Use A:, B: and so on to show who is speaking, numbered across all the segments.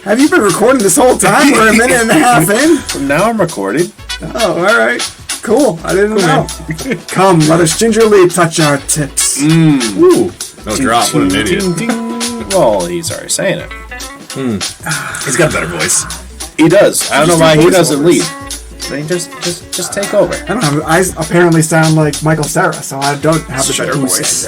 A: Have you been recording this whole time? We're a minute and a half in.
B: Now I'm recording.
A: Oh, all right. Cool. I didn't know. Come, let us gingerly touch our tips.
C: Ooh. No drop. What an idiot.
B: Well, he's already saying it.
C: He's got a better voice.
B: He does. I don't know why he doesn't lead. I mean, just take over.
A: I apparently sound like Michael Cera, so I don't have the better voice.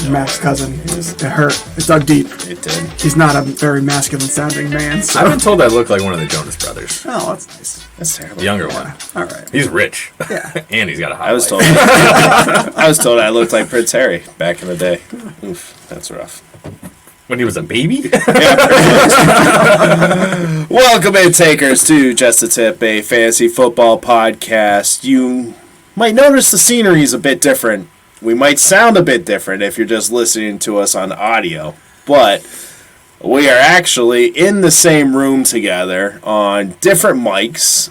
A: Matt's cousin. It hurt. It dug deep.
B: It did.
A: He's not a very masculine sounding man. So.
C: I've been told I look like one of the Jonas Brothers.
A: Oh, that's nice.
B: That's terrible.
C: The younger one.
A: All right.
C: He's rich.
A: Yeah.
C: And he's got a high
B: I was told I looked like Prince Harry back in the day. Oof, that's rough.
C: When he was a baby?
B: Welcome in, takers, to Just a Tip, a fantasy football podcast. You might notice the scenery is a bit different. We might sound a bit different if you're just listening to us on audio, but we are actually in the same room together on different mics,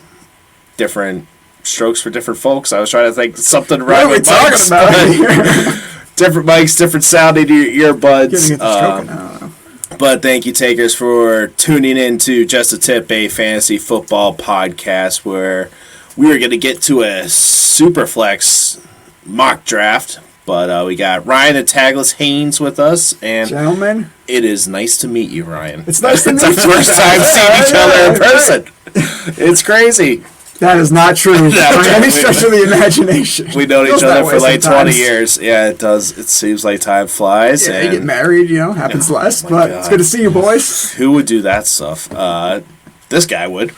B: different strokes for different folks. I was trying to think something right with mics.
A: What are we talking about here?
B: Different mics, different sounding earbuds.
A: I don't know.
B: But thank you, takers, for tuning in to Just a Tip, a fantasy football podcast where we are going to get to a Superflex mock draft. But we got Ryan and Tagless Haynes with us. And
A: gentlemen,
B: it is nice to meet you, Ryan.
A: It's nice to meet
B: you.
A: It's
B: our first time seeing each other in person. It's crazy.
A: That is not true by any stretch of the imagination.
B: We know each other for like 20 years. Yeah, it does. It seems like time flies.
A: Yeah, you get married, happens less. But it's good to see you, boys.
B: Who would do that stuff? This guy would.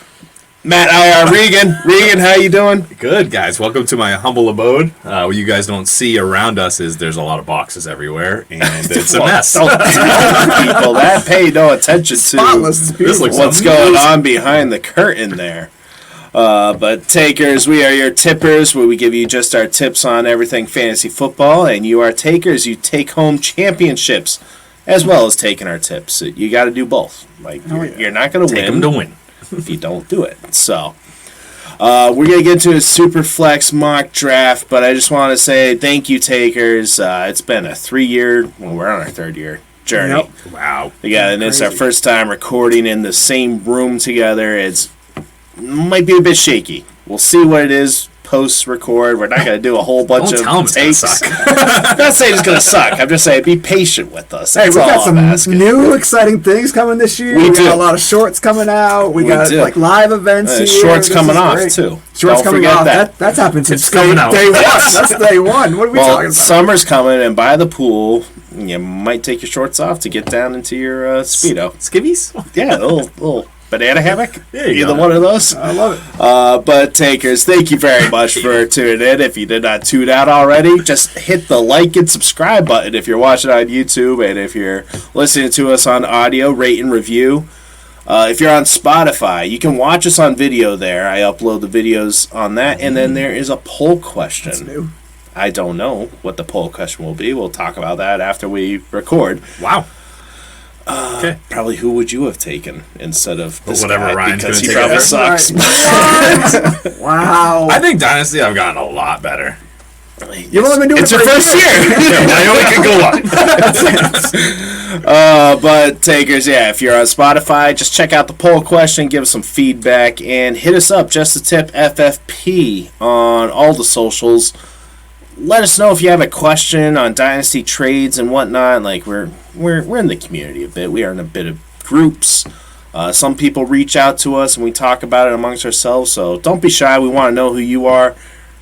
B: Matt, Regan. Regan, how you doing?
C: Good, guys. Welcome to my humble abode. What you guys don't see around us is there's a lot of boxes everywhere, and it's a mess.
B: Don't people that pay no attention to what's going on behind the curtain there. But takers, we are your tippers, where we give you just our tips on everything fantasy football, and you are takers, you take home championships, as well as taking our tips. You got to do both. You're not going to win.
C: Take them to win.
B: If you don't do it. So, we're going to get to a Superflex mock draft, but I just want to say thank you, takers. It's been a 3-year, we're on our 3rd year journey.
A: Yep.
C: Wow.
B: Yeah, and it's our first time recording in the same room together. It might be a bit shaky. We'll see what it is post-record. We're not going to do a whole bunch of takes. I'm not saying it's going to suck. I'm just saying be patient with us.
A: Hey, we got some new exciting things coming this year. We got a lot of shorts coming out. We got live events here.
B: Shorts coming off, too.
A: Shorts coming off. That's happened since day one. That's day one. What are we talking about?
B: Summer's coming, and by the pool, you might take your shorts off to get down into your Speedo.
C: Skivvies?
B: Yeah, a little banana hammock.
C: Yeah,
B: either one of those.
A: I love it.
B: But takers, thank you very much for tuning in. If you did not tune out already, just hit the like and subscribe button if you're watching on YouTube, and if you're listening to us on audio, rate and review. If you're on Spotify, you can watch us on video there. I upload the videos on that, and then there is a poll question.
A: That's new.
B: I don't know what the poll question will be. We'll talk about that after we record.
C: Wow. Okay.
B: Probably who would you have taken instead of this
C: whatever
B: guy,
C: Ryan's
B: because he
C: gonna take
B: probably sucks.
A: Right. Wow.
C: I think Dynasty, I've gotten a lot better.
A: You've only been doing it
B: your first year.
C: I only can go up.
B: But takers, if you're on Spotify, just check out the poll question, give us some feedback, and hit us up, Just a Tip FFP, on all the socials. Let us know if you have a question on Dynasty trades and whatnot. Like we're in the community a bit. We are in a bit of groups. Some people reach out to us and we talk about it amongst ourselves. So don't be shy. We want to know who you are.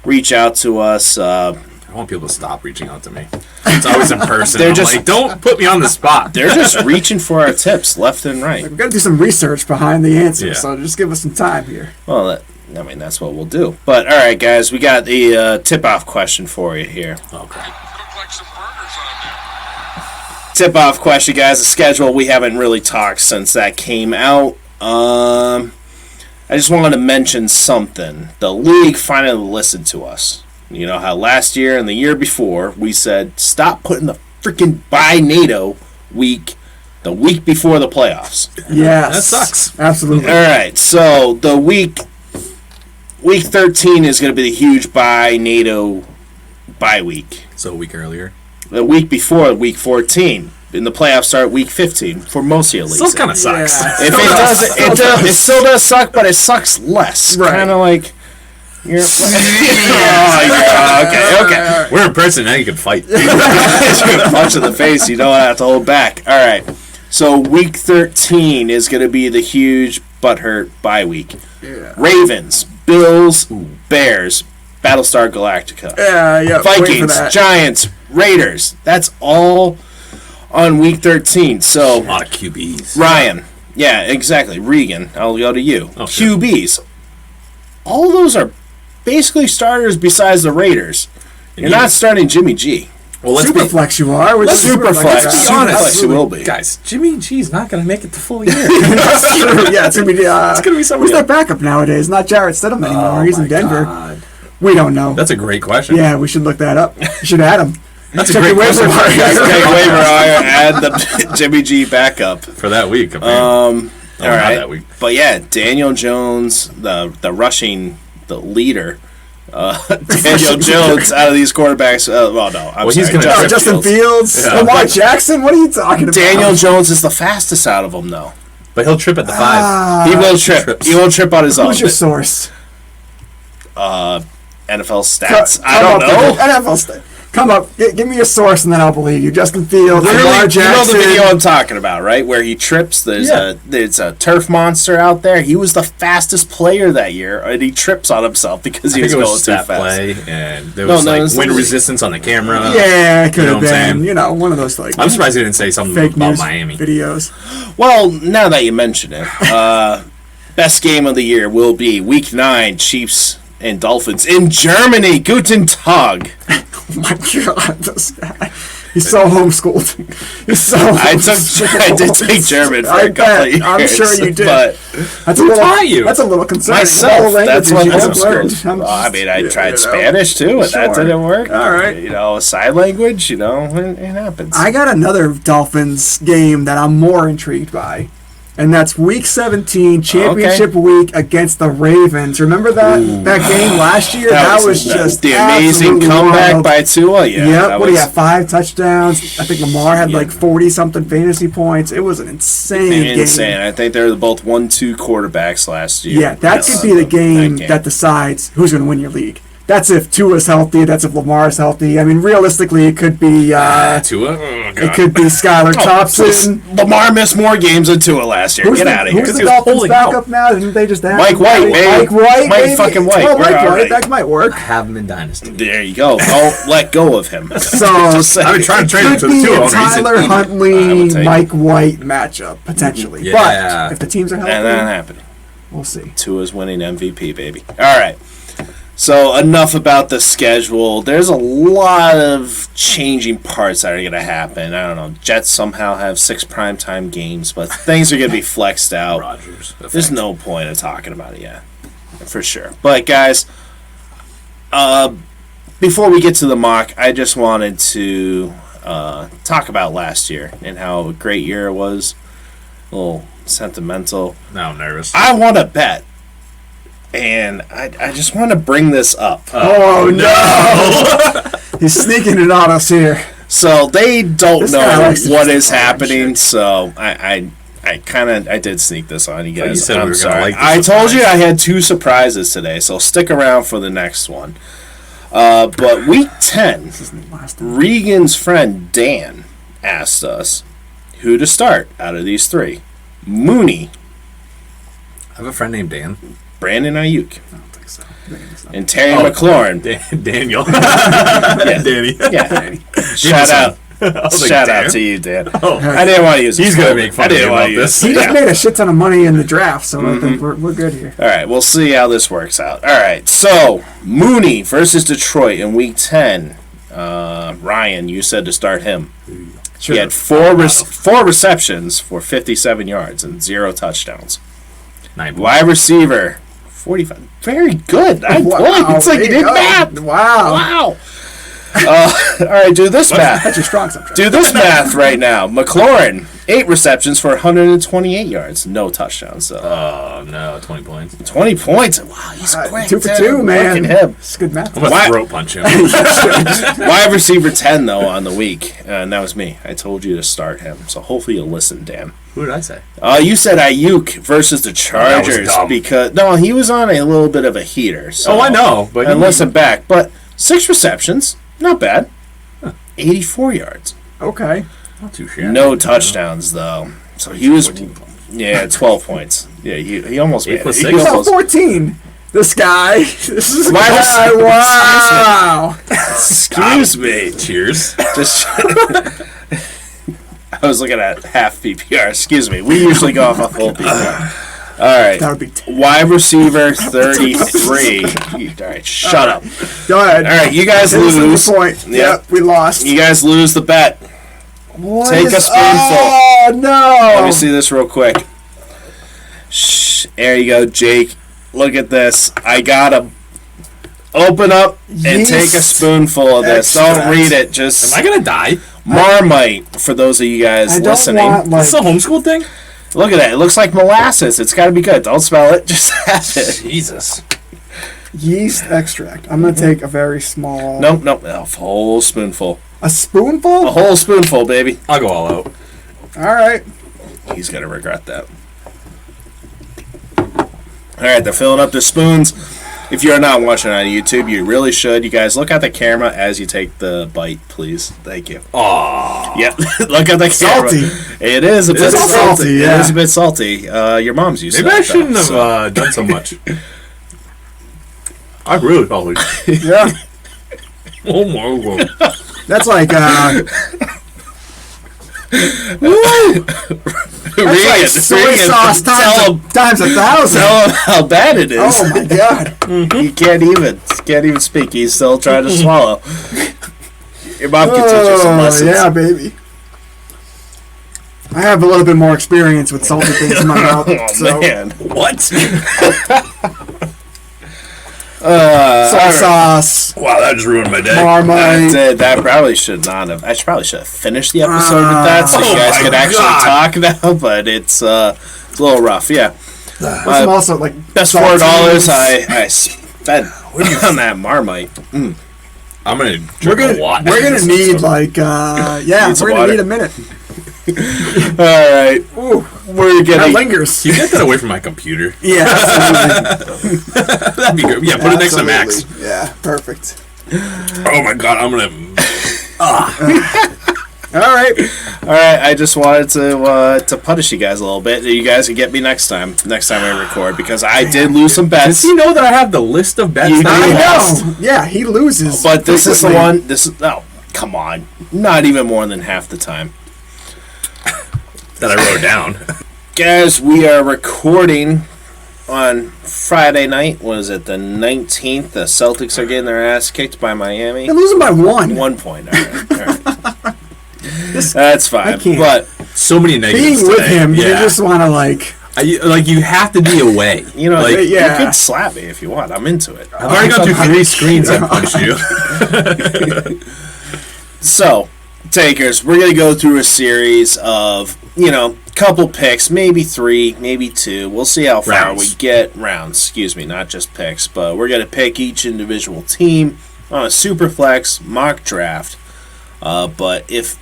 B: Reach out to us.
C: I want people to stop reaching out to me. It's always in person. They're just like, don't put me on the spot.
B: They're just reaching for our tips left and right.
A: We've got to do some research behind the answers, so just give us some time here.
B: Well, that's what we'll do. But, all right, guys, we got the tip-off question for you here.
C: Okay.
B: Tip-off question, guys. The schedule, we haven't really talked since that came out. I just wanted to mention something. The league finally listened to us. You know how last year and the year before we said, stop putting the freaking bye NATO week the week before the playoffs.
A: Yes.
C: That sucks.
A: Absolutely.
B: All right, so the week 13 is going to be the huge bye NATO bye week.
C: So a week earlier.
B: The week before, week 14. in the playoffs start week 15 for most of your leagues.
C: Still kind of sucks.
A: Yeah.
B: If it doesn't, it still does suck, but it sucks less.
A: Right.
B: Kind of like you're. Okay.
C: We're in person now. You can fight.
B: Punch in the face. You don't have to hold back. All right. So week 13 is going to be the huge butthurt bye week.
A: Yeah.
B: Ravens, Bills, Bears, Battlestar Galactica.
A: Yeah.
B: Vikings, Giants, Raiders. That's all on week 13. So
C: A lot of QBs.
B: Ryan. Yeah, exactly. Regan, I'll go to you.
C: Oh, sure.
B: QBs. All those are basically starters besides the Raiders. You're not starting Jimmy G.
C: Well,
A: Superflex you are.
B: Let's Superflex.
C: Let's be honest.
B: Superflex you will be.
C: Guys, Jimmy G's not going to make it the full year.
A: That's true. Yeah, it's going to be.
C: It's going to be somebody
A: Who's their backup nowadays? Not Jarrett Stidham anymore. He's in Denver.
C: God.
A: We don't know.
C: That's a great question.
A: Yeah, we should look that up. You should add him.
C: That's a
A: Check
C: great
A: your waiver
C: question.
A: wire.
B: Take waiver wire, add the Jimmy G backup.
C: For that week, apparently.
B: All right.
C: That week.
B: But yeah, Daniel Jones, the rushing, the leader. Daniel Jones out of these quarterbacks.
C: He's gonna
A: Justin Fields.
C: Yeah.
A: Lamar Jackson. What are you talking about?
B: Daniel Jones is the fastest out of them, though.
C: But he'll trip at the 5.
B: He will trip. He will trip on his own.
A: Who's your source?
B: NFL stats. I
A: Come
B: don't
A: up
B: know.
A: with it. NFL stats. Come up. Give me your source, and then I'll believe you. Justin Fields.
B: Literally,
A: Lamar
B: you know
A: Jackson.
B: the video I'm talking about, right? Where he trips. There's a turf monster out there. He was the fastest player that year, and he trips on himself because he was going too
C: stat
B: fast.
C: play, and there was
B: it's
C: wind
B: like-
C: resistance on the camera.
A: Yeah, it could have
C: what I'm
A: been.
C: saying?
A: One of those like
C: I'm surprised he didn't say something
A: fake
C: about
A: news
C: Miami.
A: videos.
B: Well, now that you mention it, best game of the year will be Week 9, Chiefs and Dolphins in Germany. Guten Tag.
A: Oh my God, this guy. He's so homeschooled. He's so
B: I
A: homeschooled.
B: did take German for
A: I
B: a couple of
A: bet.
B: years.
A: I'm sure you did.
B: But
A: That's a little.
C: taught you?
A: That's a little concerning.
B: myself,
A: All
B: that's
A: languages
B: what
A: you
B: I'm
A: have learned.
B: schooled.
A: I'm
B: I mean, I
A: just-
B: tried
A: you know.
B: Spanish too, and that
A: Sure.
B: didn't work.
A: All right.
B: Sign language, it happens.
A: I got another Dolphins game that I'm more intrigued by. And that's Week 17, Championship Week against the Ravens. Remember that game last year? That was just
B: the amazing
A: absolutely
B: comeback
A: wild.
B: by Tua. Yeah,
A: Yep, what do you have? 5 touchdowns. I think Lamar had like 40-something fantasy points. It was an insane game.
B: Insane. I think they were both 1-2 quarterbacks last year.
A: Yeah, that could be the game that decides who's going to win your league. That's if Tua's healthy. That's if Lamar's healthy. I mean, realistically, it could be
C: Tua?
A: it could be Skylar Thompson.
B: Lamar missed more games than Tua last year. Get out of here.
A: Who's the
C: he was
A: Dolphins
C: holding
A: backup
C: out.
A: now? Didn't they just add
B: Mike White, baby.
A: Mike White,
B: Mike
A: maybe?
B: fucking White.
A: Oh, Mike
B: We're all
A: White.
B: right.
A: That might work.
C: Have him in Dynasty.
B: There you go. Don't let go of him.
A: So
C: I've been trying to trade him
A: could
C: to the
A: be
C: Tua
A: a
C: owner.
A: Tyler
B: I will
A: Huntley,
B: take
A: Mike White matchup potentially.
C: Yeah.
A: But if the teams are
B: And that
A: healthy,
B: happening.
A: we'll see.
B: Tua's winning MVP, baby. All right. So enough about the schedule. There's a lot of changing parts that are going to happen. I don't know. Jets somehow have 6 primetime games, but things are going to be flexed out.
C: Rodgers.
B: There's no point of talking about it yet, for sure. But guys, before we get to the mock, I just wanted to talk about last year and how a great year it was. A little sentimental.
C: Now I'm nervous.
B: I want to bet. And I just want to bring this up.
A: Oh no! He's sneaking it on us here.
B: So they don't
A: This guy
B: know
A: likes to
B: what
A: just
B: is
A: throw in
B: happening.
A: shit.
B: So I did sneak this on you
C: Thought you
B: guys.
C: said we
B: I'm
C: were gonna
B: sorry.
C: like the
B: I told you
C: surprise.
B: I had 2 surprises today. So stick around for the next one. But week 10,
A: Last time.
B: Regan's friend Dan asked us who to start out of these 3: Mooney,
C: I have a friend named Dan.
B: Brandon Ayuk,
A: I don't think so.
B: and Terry
C: Oh,
B: McLaurin.
C: Daniel.
B: Yeah.
C: Danny.
B: Yeah. Shout out.
C: I was like,
B: Shout
C: Dan?
B: out to you, Dan.
C: Oh.
B: I didn't want to use.
C: He's
B: his
C: gonna
B: full-
C: make fun
B: I
C: of me
B: didn't want
C: about
B: to use.
C: this.
A: He just
B: Yeah.
A: made a shit ton of money in the draft, so I think we're good here.
B: All right, we'll see how this works out. All right, so Mooney versus Detroit in Week 10. Ryan, you said to start him.
A: Sure.
B: He had four receptions for 57 yards and 0 touchdowns.
C: 9
B: Wide receiver, 45. Very good. 9
A: Wow,
B: points. It's like
A: there
B: you did
A: you go.
B: math.
A: Wow.
B: Wow. All right, do this math.
A: That's your strong subject.
B: Do this math right now. McLaurin, 8 receptions for 128 yards. No touchdowns, though.
C: Oh, no. 20 points.
B: 20 points. Wow, he's quick.
A: 2 for 2, man.
B: Look at him.
A: It's good math.
C: I'm going to throat punch him.
B: Wide receiver 10, though, on the week. And that was me. I told you to start him. So hopefully you'll listen, Dan.
C: Who did I say?
B: You said Ayuk versus the Chargers.
C: dumb.
B: Because no, he was on a little bit of a heater. So,
C: I know. But
B: and listen back. But 6 receptions. Not bad. 84 yards.
A: Okay.
C: Not too shabby.
B: No touchdowns, though. So he was... 12 points. Yeah, he almost made it. He almost,
A: 14. This guy. This is a
B: Why was-
A: guy. Wow.
B: Excuse me.
C: Cheers.
B: Just... I was looking at half PPR. Excuse me. We usually go off a full PPR. All right.
A: That would be
B: Wide receiver 33. All right, shut up.
A: Go ahead.
B: All right, you guys lose.
A: Point. Yep, we lost.
B: You guys lose the bet.
A: What
B: Take
A: is-
B: a spoonful.
A: Oh, no.
B: Let me see this real quick. Shh. There you go, Jake. Look at this. I gotta open up and take a spoonful of this.
A: Extract.
B: Don't read it. Just
C: Am I going to die?
B: Marmite for those of you guys
A: I don't
B: listening.
A: want, like,
C: This is a homeschool thing?
B: Look at that. It looks like molasses. It's got to be good. Don't smell it. Just have it.
C: Jesus.
A: yeast extract. I'm going to take a very small...
B: Nope. A whole spoonful.
A: A spoonful?
B: A whole spoonful, baby.
C: I'll go all out.
A: All right.
B: He's going to regret that. All right, they're filling up their spoons. If you're not watching on YouTube, you really should. You guys, look at the camera as you take the bite, please. Thank you.
C: Aww.
B: Yep, look at the camera.
A: Salty.
B: It is a bit
A: is
B: salty.
A: salty, yeah.
B: It is a bit salty. Your mom's used to
C: Maybe
B: that,
C: I shouldn't
B: though,
C: have done so much. I really probably.
A: Yeah.
C: Oh my god.
A: That's like...
B: Regan,
A: soy
B: Regan,
A: sauce
B: tell him,
A: times 1,000.
B: tell him how bad it is.
A: Oh my god.
B: He can't even speak. He's still trying to swallow. Your mom can teach you some lessons.
A: Yeah, baby. I have a little bit more experience with salty things in my mouth.
B: Oh,
A: so.
B: man. What?
A: Soy sauce,
C: Wow, that just ruined my day.
A: Marmite.
B: That probably should not have. I probably should have finished the episode with that so you
C: Oh
B: guys
C: my
B: could actually
C: God.
B: talk now, but it's a little rough. Yeah.
A: There's some also like
B: Best
A: saltines.
B: $4 I spent on that Marmite.
C: I'm gonna drink a lot.
A: We're gonna need like
B: Need some
A: we're gonna
B: water.
A: need a minute.
B: All right.
A: Ooh,
B: We're
A: that
B: getting...
A: lingers.
C: You get that away from my computer.
A: Yeah, absolutely.
C: That'd be good. Yeah, put it next to Max.
A: Absolutely. Yeah, perfect.
C: Oh my god, I'm gonna.
A: All right.
B: All right, I just wanted to punish you guys a little bit. You guys can get me next time I record, because I did lose some
C: Does
B: bets.
C: he know that I have the list of bets?
B: You
C: that
B: do.
C: he
A: I
C: has?
A: know. Yeah, he loses.
B: But this is the
A: frequently.
B: one. This is come on, not even more than half the time.
C: That I wrote down.
B: Guys, we are recording on Friday night. What is it, the 19th? The Celtics are getting their ass kicked by Miami.
A: They're losing by 1.
B: 1 point. All right. That's fine.
A: I can't.
B: But
C: So many negatives.
A: Being with
C: today.
A: him, you
C: Yeah.
A: just want to like.
C: You have to be away.
B: you know,
C: Like,
B: you
A: yeah.
B: could slap me if you want. I'm into it.
C: I've already gone through 3 screens that punched you.
B: So, takers, we're gonna go through a series of, couple picks, maybe 3, maybe 2. We'll see how far
C: Rounds.
B: we get. Rounds, excuse me, not just picks, but we're gonna pick each individual team on a Superflex mock draft. But if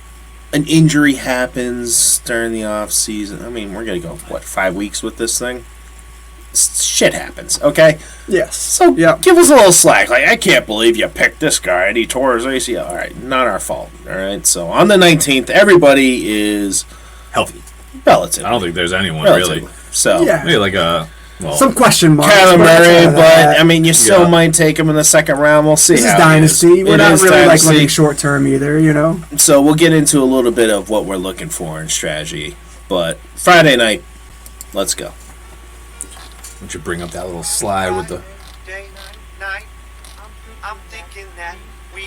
B: an injury happens during the off season, I mean, we're gonna go 5 weeks with this thing. Shit happens, okay?
A: Yes.
B: So
A: Yeah.
B: give us a little slack. Like, I can't believe you picked this guy and he tore his ACL. All right, not our fault. All right. So on the 19th, everybody is
C: Healthy.
B: relative.
C: I don't think there's anyone
B: Relatively.
C: really.
B: So
A: Yeah.
C: Maybe like a. Well,
A: Some question marks.
B: Kyler
A: but
B: Murray,
A: outside of that,
B: but I mean, you still
C: Yeah.
B: might take him in the second round. We'll see.
A: this is
B: how it
A: dynasty. We're
B: It
A: not
B: is
A: really
B: dynasty.
A: like looking short term either.
B: So we'll get into a little bit of what we're looking for in strategy. But Friday night, let's go.
C: why don't you bring up that little slide with the.
D: Day, night, I'm thinking that we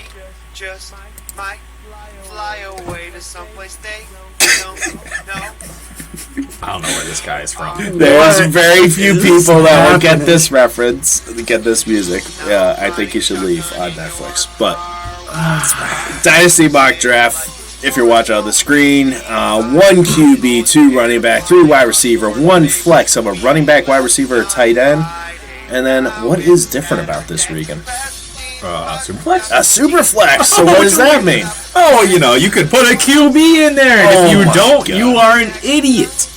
D: just might fly away to someplace they don't know.
C: I don't know where this guy is from.
B: There's very few people that will get
A: happening?
B: this reference, get this music. Yeah, I think you should leave on Netflix. But Dynasty mock draft. If you're watching on the screen, 1 QB, 2 running back, 3 wide receiver, 1 flex of a running back, wide receiver, or tight end. And then, what is different about this, Regan?
C: Superflex?
B: A Superflex. So what does that mean?
C: Oh, you could put a QB in there, and if you don't, you are an idiot.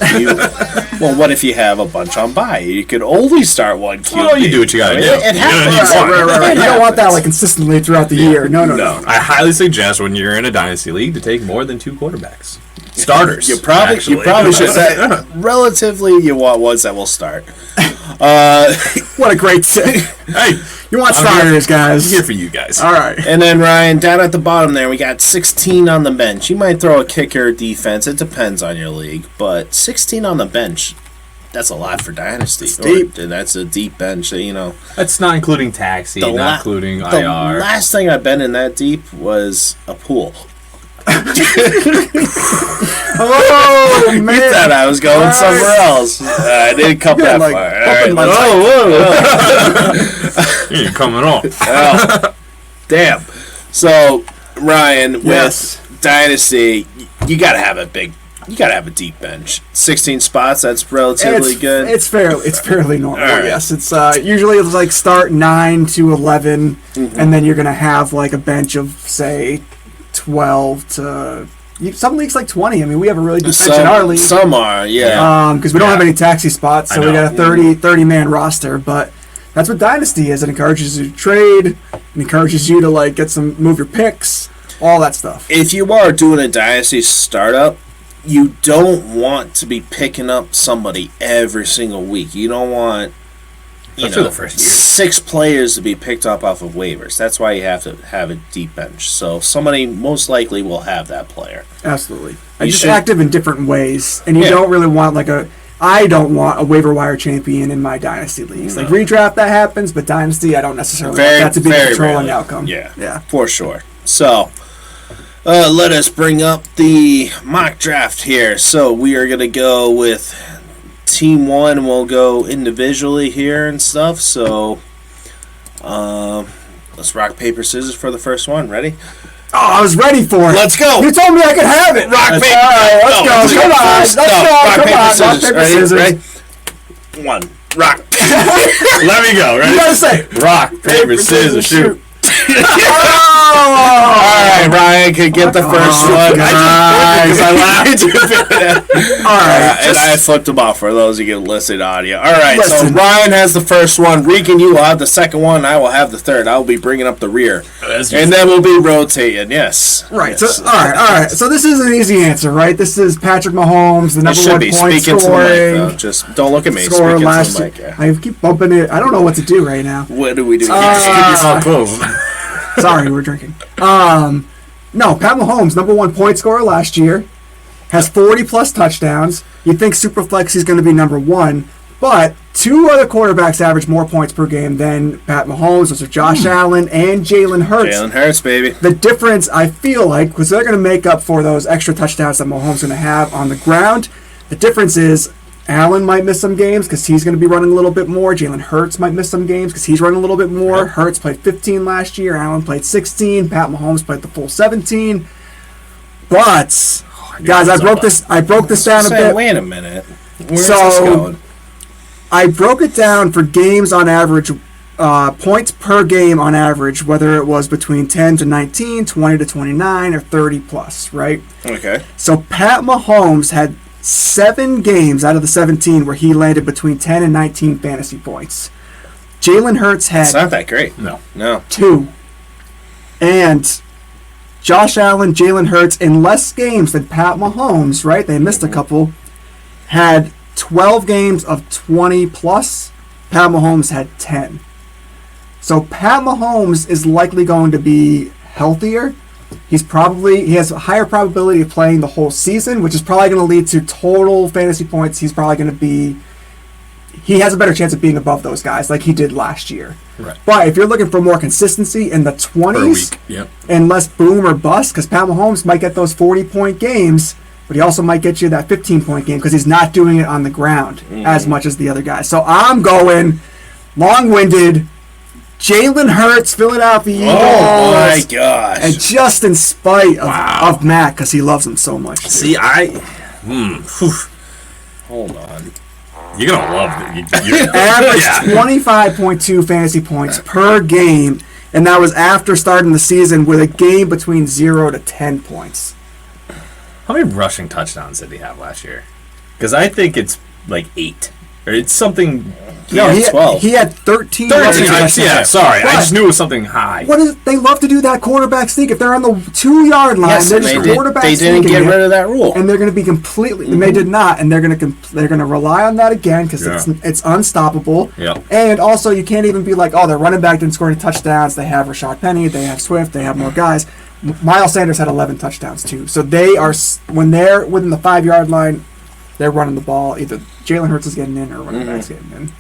B: Well, what if you have a bunch on bye? You could only start 1 QB.
C: Well, you do what you gotta do.
B: It happens.
A: Right. You don't want that like consistently throughout the year. No.
C: I highly suggest when you're in a dynasty league to take more than 2 quarterbacks. Starters.
B: You probably should say relatively you want ones that will start.
A: What a great tip.
C: Hey,
A: you want starters, guys.
C: I'm here for you guys.
A: All right.
B: And then, Ryan, down at the bottom there, we got 16 on the bench. You might throw a kicker defense. It depends on your league. But 16 on the bench, that's a lot for Dynasty.
A: It's deep.
B: That's a deep bench,
C: That's not including taxi, not including IR.
B: The last thing I've been in that deep was a pool.
A: Oh, man.
B: You thought I was going somewhere else. I didn't come that far.
C: Whoa. You're coming off.
B: Oh, damn. So, Ryan, with
A: Yes.
B: Dynasty, you got to have a deep bench. 16 spots, that's relatively good.
A: It's fairly normal.
B: All right.
A: Yes, it's usually it's like start 9 to 11, and then you're gonna have like a bench of say 12 to some leagues like 20. I mean, we have a really good bench in our league.
B: Some are, yeah.
A: Because we don't have any taxi spots, so we got a 30 man roster. But that's what Dynasty is. It encourages you to trade. It encourages you to like move your picks, all that stuff.
B: If you are doing a Dynasty startup, you don't want to be picking up somebody every single week. You don't want
C: the first year.
B: 6 players to be picked up off of waivers. That's why you have to have a deep bench. So somebody most likely will have that player.
A: Absolutely. And just active in different ways. And you don't really want I don't want a waiver wire champion in my Dynasty leagues.
B: No.
A: Like redraft, that happens, but Dynasty, I don't necessarily want that to be the controlling outcome.
B: Yeah, for sure. So, let us bring up the mock draft here. So we are going to go with Team 1, and we'll go individually here and stuff. So, let's rock, paper, scissors for the first one. Ready?
A: Oh, I was ready for it.
B: Let's go.
A: You told me I could have it.
B: Rock, paper.
A: All right, let's go. Come on. Let's go.
B: Rock, paper, scissors.
A: Rock, paper, scissors.
B: Ready? 1. Rock.
C: Let me go. Ready?
A: You gotta say.
C: Rock, paper, scissors, shoot.
B: All right, Ryan can get the first one. I laughed. All right, and I flipped them off for those who get listening audio. All right, so Ryan has the first one. Regan, you will have the second one. I will have the third. I will be bringing up the rear, and then we'll be rotating. Yes.
A: Right.
B: Yes.
A: So, all right. So this is an easy answer, right? This is Patrick Mahomes, the number 1 point
B: Speak into
A: scoring.
B: the mic, though. Just don't look at me. Speak into the mic. Yeah.
A: I keep bumping it. I don't know what to do right now.
B: What do we do?
A: Sorry, we're drinking. No, Pat Mahomes, number 1 point scorer last year, has 40-plus touchdowns. You'd think Superflex he's going to be number 1, but 2 other quarterbacks average more points per game than Pat Mahomes. Those are Josh Allen and Jalen Hurts.
B: Jalen Hurts, baby.
A: The difference, I feel like, because they're going to make up for those extra touchdowns that Mahomes is going to have on the ground, the difference is Allen might miss some games because he's going to be running a little bit more. Jalen Hurts might miss some games because he's running a little bit more. Yep. Hurts played 15 last year. Allen played 16. Pat Mahomes played the full 17. But, guys, I broke this down a bit.
B: Wait a minute. Where's this going?
A: I broke it down for games on average, points per game on average, whether it was between 10 to 19, 20 to 29, or 30 plus, right?
B: Okay.
A: So Pat Mahomes had 7 games out of the 17 where he landed between 10 and 19 fantasy points. Jalen Hurts had...
B: It's not that great.
C: No.
A: 2. And Josh Allen, Jalen Hurts, in less games than Pat Mahomes, right? They missed a couple. Had 12 games of 20 plus. Pat Mahomes had 10. So Pat Mahomes is likely going to be healthier. He has a higher probability of playing the whole season, which is probably going to lead to total fantasy points. He has a better chance of being above those guys like he did last year.
C: Right.
A: But if you're looking for more consistency in the 20s
C: yep.
A: and less boom or bust, because Pat Mahomes might get those 40-point games, but he also might get you that 15-point game because he's not doing it on the ground as much as the other guys. So I'm going long-winded, Jalen Hurts, Philadelphia Eagles.
B: Oh my gosh.
A: And just in spite of Matt, because he loves him so much. Dude.
C: See,
B: Hold on.
C: you're gonna love it.
A: Average 25.2 fantasy points per game, and that was after starting the season with a game between 0 to 10 points.
C: How many rushing touchdowns did he have last year? Because I think it's like 8. Or it's something...
A: He had 13 rushing touchdowns.
C: Yeah, sorry.
A: But
C: I just knew it was something high.
A: What is? They love to do that quarterback sneak. If they're on the 2-yard line,
B: Yes,
A: they're just quarterback
B: they didn't
A: sneaking
B: get
A: it,
B: rid of that rule.
A: and they're going to be completely. And they did not, and they're going to rely on that again because it's unstoppable.
C: Yeah.
A: And also, you can't even be like, oh, their running back didn't score any touchdowns. They have Rashad Penny. They have Swift. They have more guys. Miles Sanders had 11 touchdowns too. So they are, when they're within the 5-yard line, they're running the ball. Either Jalen Hurts is getting in or running back's getting in.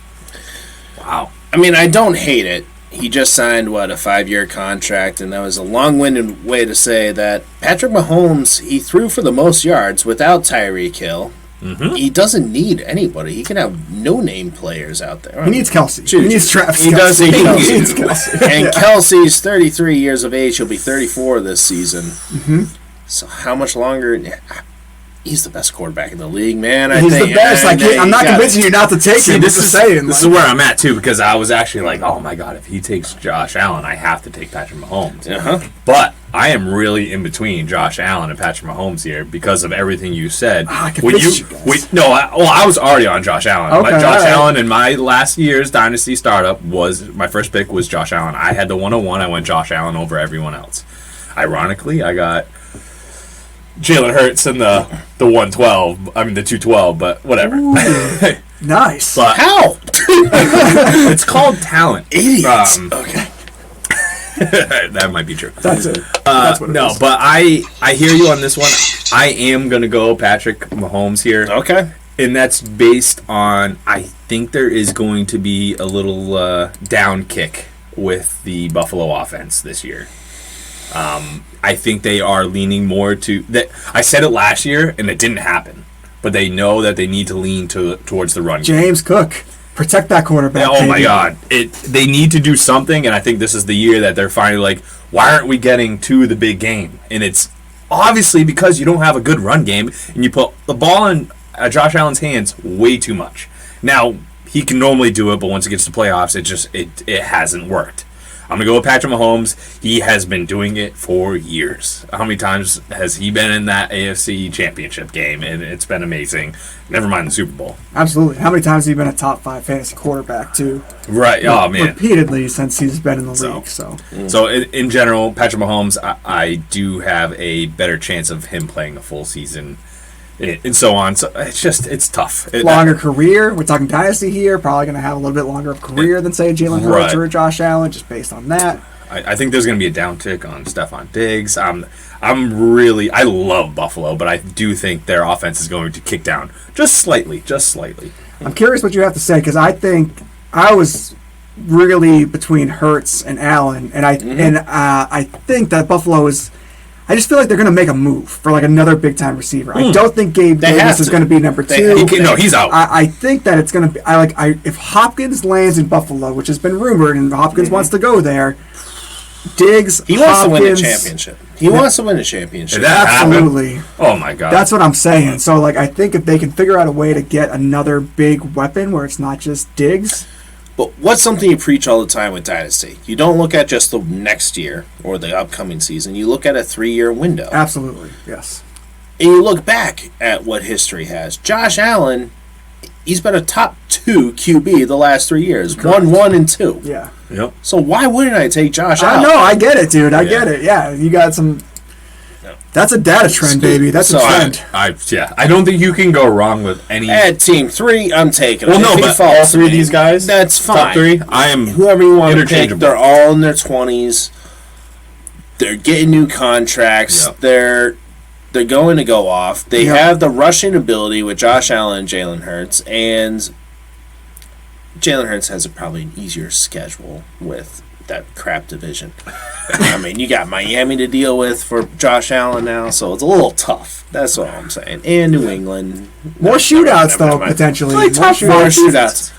C: Wow.
B: I mean, I don't hate it. He just signed, a 5-year contract, and that was a long-winded way to say that Patrick Mahomes, he threw for the most yards without Tyreek Hill. Mm-hmm. He doesn't need anybody. He can have no-name players out there.
A: He needs Kelsey. He needs Travis
B: He does need Kelsey.
A: He needs Kelsey.
B: And Kelsey's 33 years of age. He'll be 34 this season. Mm-hmm. So how much longer... He's the best quarterback in the league, man.
A: He's the best. I'm not convincing you not to take him.
C: This is where I'm at, too, because I was actually like, oh, my God, if he takes Josh Allen, I have to take Patrick Mahomes.
B: Uh-huh.
C: But I am really in between Josh Allen and Patrick Mahomes here because of everything you said.
A: I
C: was already on Josh Allen.
A: Okay,
C: Josh Allen in my last year's Dynasty startup my first pick was Josh Allen. I had the 101. I went Josh Allen over everyone else. Ironically, I got Jalen Hurts in the 112. I mean the 212, but whatever.
A: Nice.
C: But
B: how?
C: It's called talent.
B: Idiots. Okay.
C: That might be true.
A: That's it. That's what it is.
C: But I hear you on this one. I am gonna go Patrick Mahomes here.
B: Okay.
C: And that's based on I think there is going to be a little down kick with the Buffalo offense this year. I think they are leaning more to that. I said it last year, and it didn't happen. But they know that they need to lean towards the run game.
A: James Cook, protect that quarterback.
C: Oh my God! They need to do something, and I think this is the year that they're finally like, why aren't we getting to the big game? And it's obviously because you don't have a good run game, and you put the ball in Josh Allen's hands way too much. Now he can normally do it, but once it gets to playoffs, it hasn't worked. I'm going to go with Patrick Mahomes. He has been doing it for years. How many times has he been in that AFC championship game? And it's been amazing. Never mind the Super Bowl.
A: Absolutely. How many times have you been a top 5 fantasy quarterback, too?
C: Right. Oh, man.
A: Repeatedly since he's been in the league.
C: So in general, Patrick Mahomes, I do have a better chance of him playing a full season and so on. So it's tough.
A: Longer career. We're talking dynasty here. Probably going to have a little bit longer of career than, say, Jalen Hurts or Josh Allen, just based on that.
C: I think there's going to be a downtick on Stephon Diggs. I love Buffalo, but I do think their offense is going to kick down just slightly.
A: I'm curious what you have to say, because I think I was really between Hurts and Allen, and I think that Buffalo is. I just feel like they're going to make a move for like another big time receiver. I don't think Gabe Davis is going to be number 2.
C: He's out.
A: I think that it's going to be. If Hopkins lands in Buffalo, which has been rumored, and Hopkins wants to go there. Diggs,
B: he wants to win a championship. He wants to win a championship.
A: Absolutely.
C: Happen? Oh my God.
A: That's what I'm saying. So I think if they can figure out a way to get another big weapon where it's not just Diggs.
B: But what's something you preach all the time with Dynasty? You don't look at just the next year or the upcoming season. You look at a 3-year window.
A: Absolutely, yes.
B: And you look back at what history has. Josh Allen, he's been a top 2 QB the last 3 years.
A: Correct.
B: 1, and 2.
A: Yeah.
C: Yep.
B: So why wouldn't I take Josh Allen?
A: I know, I get it, dude. I get it. Yeah, you got some... That's a data trend, baby. That's a trend.
C: I don't think you can go wrong with any.
B: At Team 3, I'm taking
C: him. Well, no, but all 3 of these guys,
B: that's fine.
C: Top 3, I am
B: whoever you want to pick. They're all in their 20s. They're getting new contracts. Yep. They're going to go off. They have the rushing ability with Josh Allen and Jalen Hurts, and Jalen Hurts has probably an easier schedule with that crap division. I mean, you got Miami to deal with for Josh Allen now, so it's a little tough. That's all I'm saying. And New England.
A: More shootouts, though, potentially.
B: More shootouts.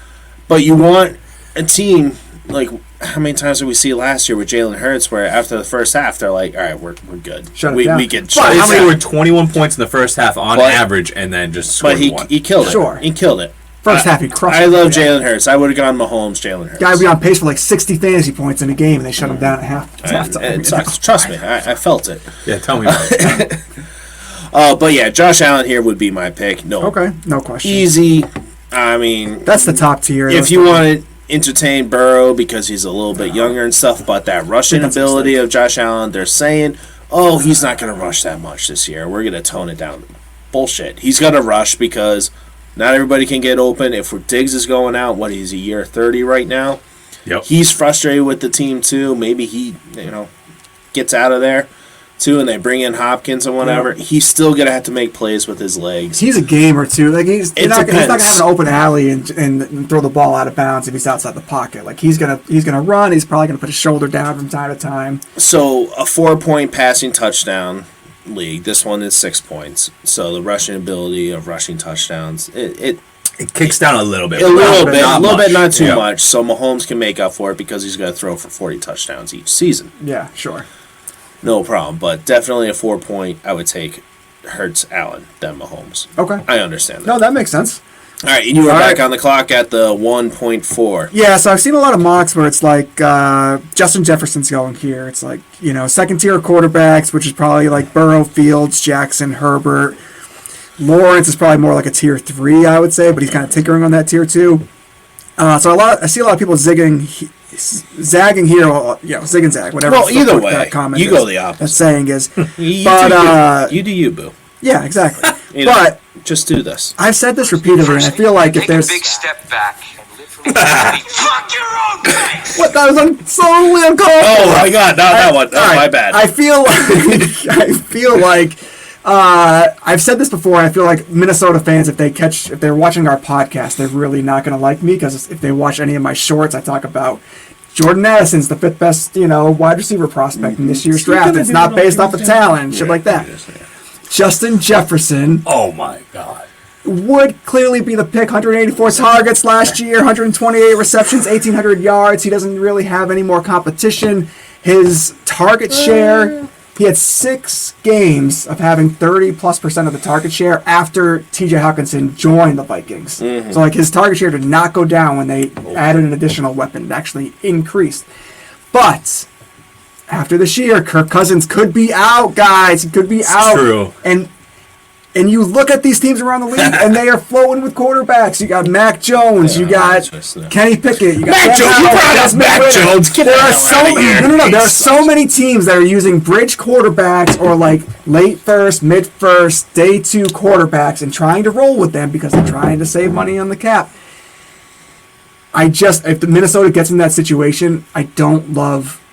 B: But you want a team like, how many times did we see last year with Jalen Hurts where after the first half they're like, all right, we're good.
A: Shut it
B: we
A: down.
B: we can
C: But
B: shut
C: how
B: it
C: many
B: down.
C: were 21 points in the first half on
B: But-
C: average, and then just scored
B: But
C: one?
B: he killed it.
A: Sure.
B: He killed it.
A: First half, he crushed
B: I
A: it.
B: love
A: Yeah.
B: Jalen Hurts. I would have gone Mahomes, Jalen Hurts.
A: Guy would be on pace for like 60 fantasy points in a game, and they shut him down at halftime.
B: It sucks. Trust me, I felt it.
C: Yeah, tell me about it.
B: But yeah, Josh Allen here would be my pick. No,
A: Okay, no question.
B: easy. I mean,
A: That's the top tier.
B: if you want to entertain Burrow because he's a little bit younger and stuff, but that rushing
A: That's a
B: ability
A: mistake.
B: of Josh Allen, they're saying, oh, he's not going to rush that much this year. We're going to tone it down. Bullshit. He's going to rush because not everybody can get open. If Diggs is going out, he's a year 30 right now.
C: Yep.
B: He's frustrated with the team too. Maybe he, gets out of there too, and they bring in Hopkins and whatever. He's still gonna have to make plays with his legs.
A: He's a game or two. Like he's not gonna
B: depends.
A: have an open alley and throw the ball out of bounds if he's outside the pocket. Like he's gonna run. He's probably gonna put his shoulder down from time to time.
B: So a 4-point passing touchdown league. This one is 6 points. So the rushing ability of rushing touchdowns, it
C: It kicks down a little bit.
B: a little bit,
C: much.
B: not too
C: Yeah.
B: much. So Mahomes can make up for it because he's going to throw for 40 touchdowns each season.
A: Yeah, sure.
B: No problem. But definitely a 4-point. I would take Hurts, Allen, then Mahomes.
A: Okay.
B: I understand that.
A: No, that makes sense.
B: All right, and you were
A: All
B: back
A: right.
B: on the clock at the 1.4.
A: Yeah, so I've seen a lot of mocks where it's like Justin Jefferson's going here. It's like, second tier quarterbacks, which is probably like Burrow, Fields, Jackson, Herbert. Lawrence is probably more like a tier 3, I would say, but he's kind of tinkering on that tier 2. So I see a lot of people zagging here, zig and zag, whatever.
B: Well,
A: the
B: either
A: fuck
B: way,
A: that comment
B: you
A: is.
B: go the opposite.
A: That saying is,
B: You
A: but
B: do you, boo.
A: yeah, exactly.
B: But just do this.
A: I've said this repeatedly, and I feel like if
D: Take
A: there's
D: a big step back and literally fuck your own face.
A: what that was solely uncalled.
B: Oh my God! Not that one. Oh,
A: All right,
B: my bad.
A: I feel like I've said this before. I feel like Minnesota fans, if they're watching our podcast, they're really not going to like me because if they watch any of my shorts, I talk about Jordan Addison's the 5th best, wide receiver prospect in this year's draft. It's not based off of talent and shit like that. Justin Jefferson
C: Oh my God.
A: would clearly be the pick. 184 targets last year, 128 receptions, 1,800 yards. He doesn't really have any more competition. His target share, he had 6 games of having 30+% of the target share after T.J. Hawkinson joined the Vikings. So like his target share did not go down when they added an additional weapon. It actually increased. But after this year, Kirk Cousins could be out, guys. He could be out.
C: true.
A: And you look at these teams around the league, and they are flowing with quarterbacks. You got Mac Jones, you got Kenny Pickett, you got
B: Mac Jones. You brought up Mac Jones. Get
A: There
B: the
A: are
B: hell
A: so
B: out of here.
A: no. There are so many teams that are using bridge quarterbacks or like late first, mid first, day 2 quarterbacks and trying to roll with them because they're trying to save money on the cap. If the Minnesota gets in that situation, I don't love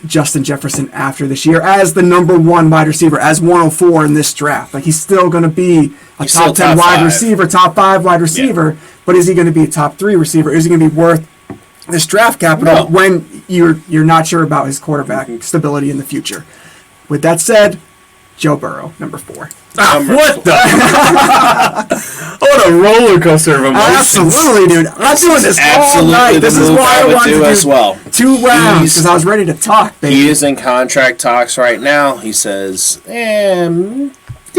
A: Justin Jefferson after this year as the number 1 wide receiver, as 104 in this draft. Like he's still going to be a
B: He's
A: top
B: still
A: 10
B: top
A: wide
B: 5.
A: receiver, top 5 wide receiver, but is he going to be a top 3 receiver? Is he going to be worth this draft capital
B: No.
A: when you're not sure about his quarterback stability in the future? With that said, Joe Burrow, number 4.
C: What the? What a roller coaster of emotions.
A: Absolutely, dude. I'm doing this all
B: Absolutely
A: night.
B: the
A: This is
B: move
A: why
B: I
A: I
B: would
A: wanted
B: do
A: to
B: as well.
A: 2 rounds
B: He's-
A: because I was ready to talk, baby.
B: He is in contract talks right now. He says, the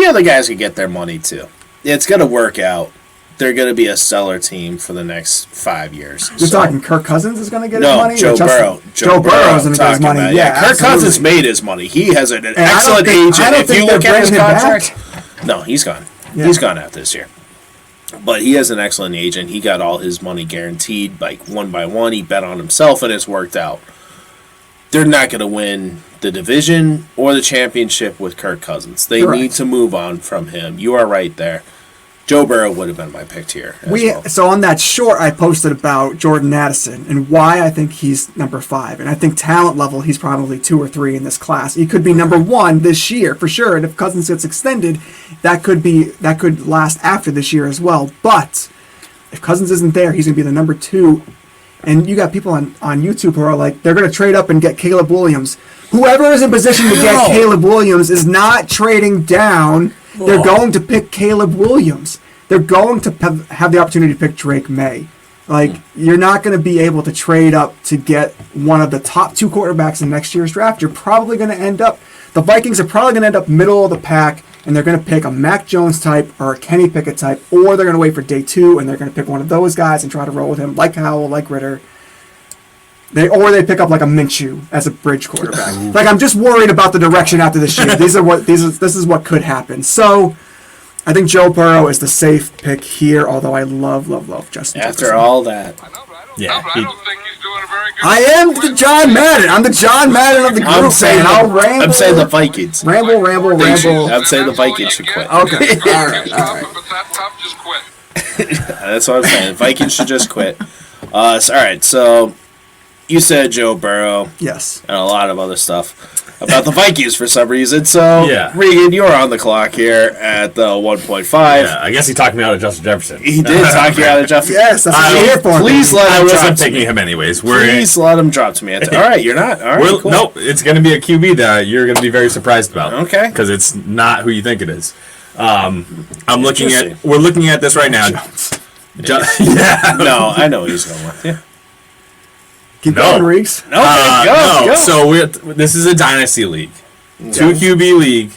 B: other guys could get their money too. It's going to work out. They're going to be a stellar team for the next 5 years.
A: You're
B: So-
A: talking Kirk Cousins is going to get his
B: No,
A: money?
B: Joe
A: or Justin?
B: Burrow.
A: Joe Burrow is going to get his
B: talking
A: money.
B: about-
A: Yeah,
B: Kirk
A: absolutely.
B: Cousins made his money. He has an
A: I don't
B: excellent
A: think-
B: agent.
A: I don't
B: If
A: think
B: you
A: they're
B: look at his
A: bringing him
B: contract,
A: back.
B: no, he's gone.
A: Yeah.
B: He's gone out this year. But he has an excellent agent. He got all his money guaranteed, like one by one. He bet on himself, and it's worked out. They're not going to win the division or the championship with Kirk Cousins. They
A: Correct.
B: need to move on from him. You are right there. Joe Burrow would have been my pick here. As well.
A: So on that short, I posted about Jordan Addison and why I think he's number 5. And I think talent level, he's probably 2 or 3 in this class. He could be number 1 this year for sure. And if Cousins gets extended, that could last after this year as well. But if Cousins isn't there, he's going to be the number 2. And you got people on YouTube who are like, they're going to trade up and get Caleb Williams. Whoever is in position to get Caleb Williams is not trading down. They're going to pick Caleb Williams. They're going to have the opportunity to pick Drake May. Like, you're not going to be able to trade up to get one of the top 2 quarterbacks in next year's draft. You're probably going to end up, the Vikings are probably going to end up middle of the pack, and they're going to pick a Mac Jones type or a Kenny Pickett type, or they're going to wait for day 2 and they're going to pick one of those guys and try to roll with him, like Howell, like Ritter. They pick up like a Minshew as a bridge quarterback. Like, I'm just worried about the direction after this year. This is what could happen. So, I think Joe Burrow is the safe pick here. Although I love Justin.
B: After
A: Jefferson.
B: all that,
E: I
C: Yeah,
E: don't think he's doing a very good
A: I am the John Madden. I'm the John Madden of the group.
B: I'm saying
A: I'll ramble.
B: I'm saying the Vikings.
A: Ramble.
B: I'm saying the Vikings should quit.
A: Okay. All right.
E: But that tough just quit.
B: That's what I'm saying. Vikings should just quit. All right, so you said Joe Burrow
A: Yes.
B: and a lot of other stuff about the Vikings for some reason. So,
C: Yeah.
B: Regan, you're on the clock here at the 1.5.
C: yeah. I guess he talked me out of Justin Jefferson.
B: He did talk you out of Jefferson.
A: Yes, that's what we're here for.
B: Please let
C: I
B: him
C: wasn't
B: drop to
C: picking
B: me.
C: him anyways.
B: Please let him drop to me. All right, you're not. All right, cool.
C: Nope, it's going to be a QB that you're going to be very surprised about.
B: Okay.
C: Because it's not who you think it is. We're looking at this right now. Yeah.
B: No, I know what he's going with. Yeah.
A: Keep
C: No.
A: going, Reeks.
B: Okay, go.
C: No. So this is a dynasty league. 2 QB league.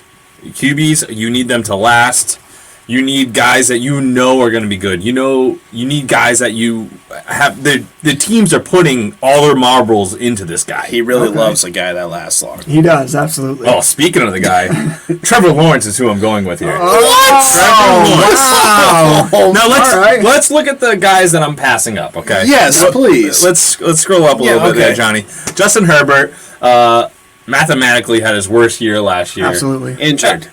C: QBs, you need them to last. You need guys that you know are going to be good. You need guys that you have. The teams are putting all their marbles into this guy.
B: He really loves a guy that lasts long.
A: He does, absolutely.
C: Oh, speaking of the guy, Trevor Lawrence is who I'm going with here.
A: Oh, wow.
C: Now
A: All right.
C: let's look at the guys that I'm passing up. Okay.
B: Yes, please.
C: Let's scroll up a little bit there, Johnny. Justin Herbert mathematically had his worst year last year.
A: Absolutely.
B: Injured.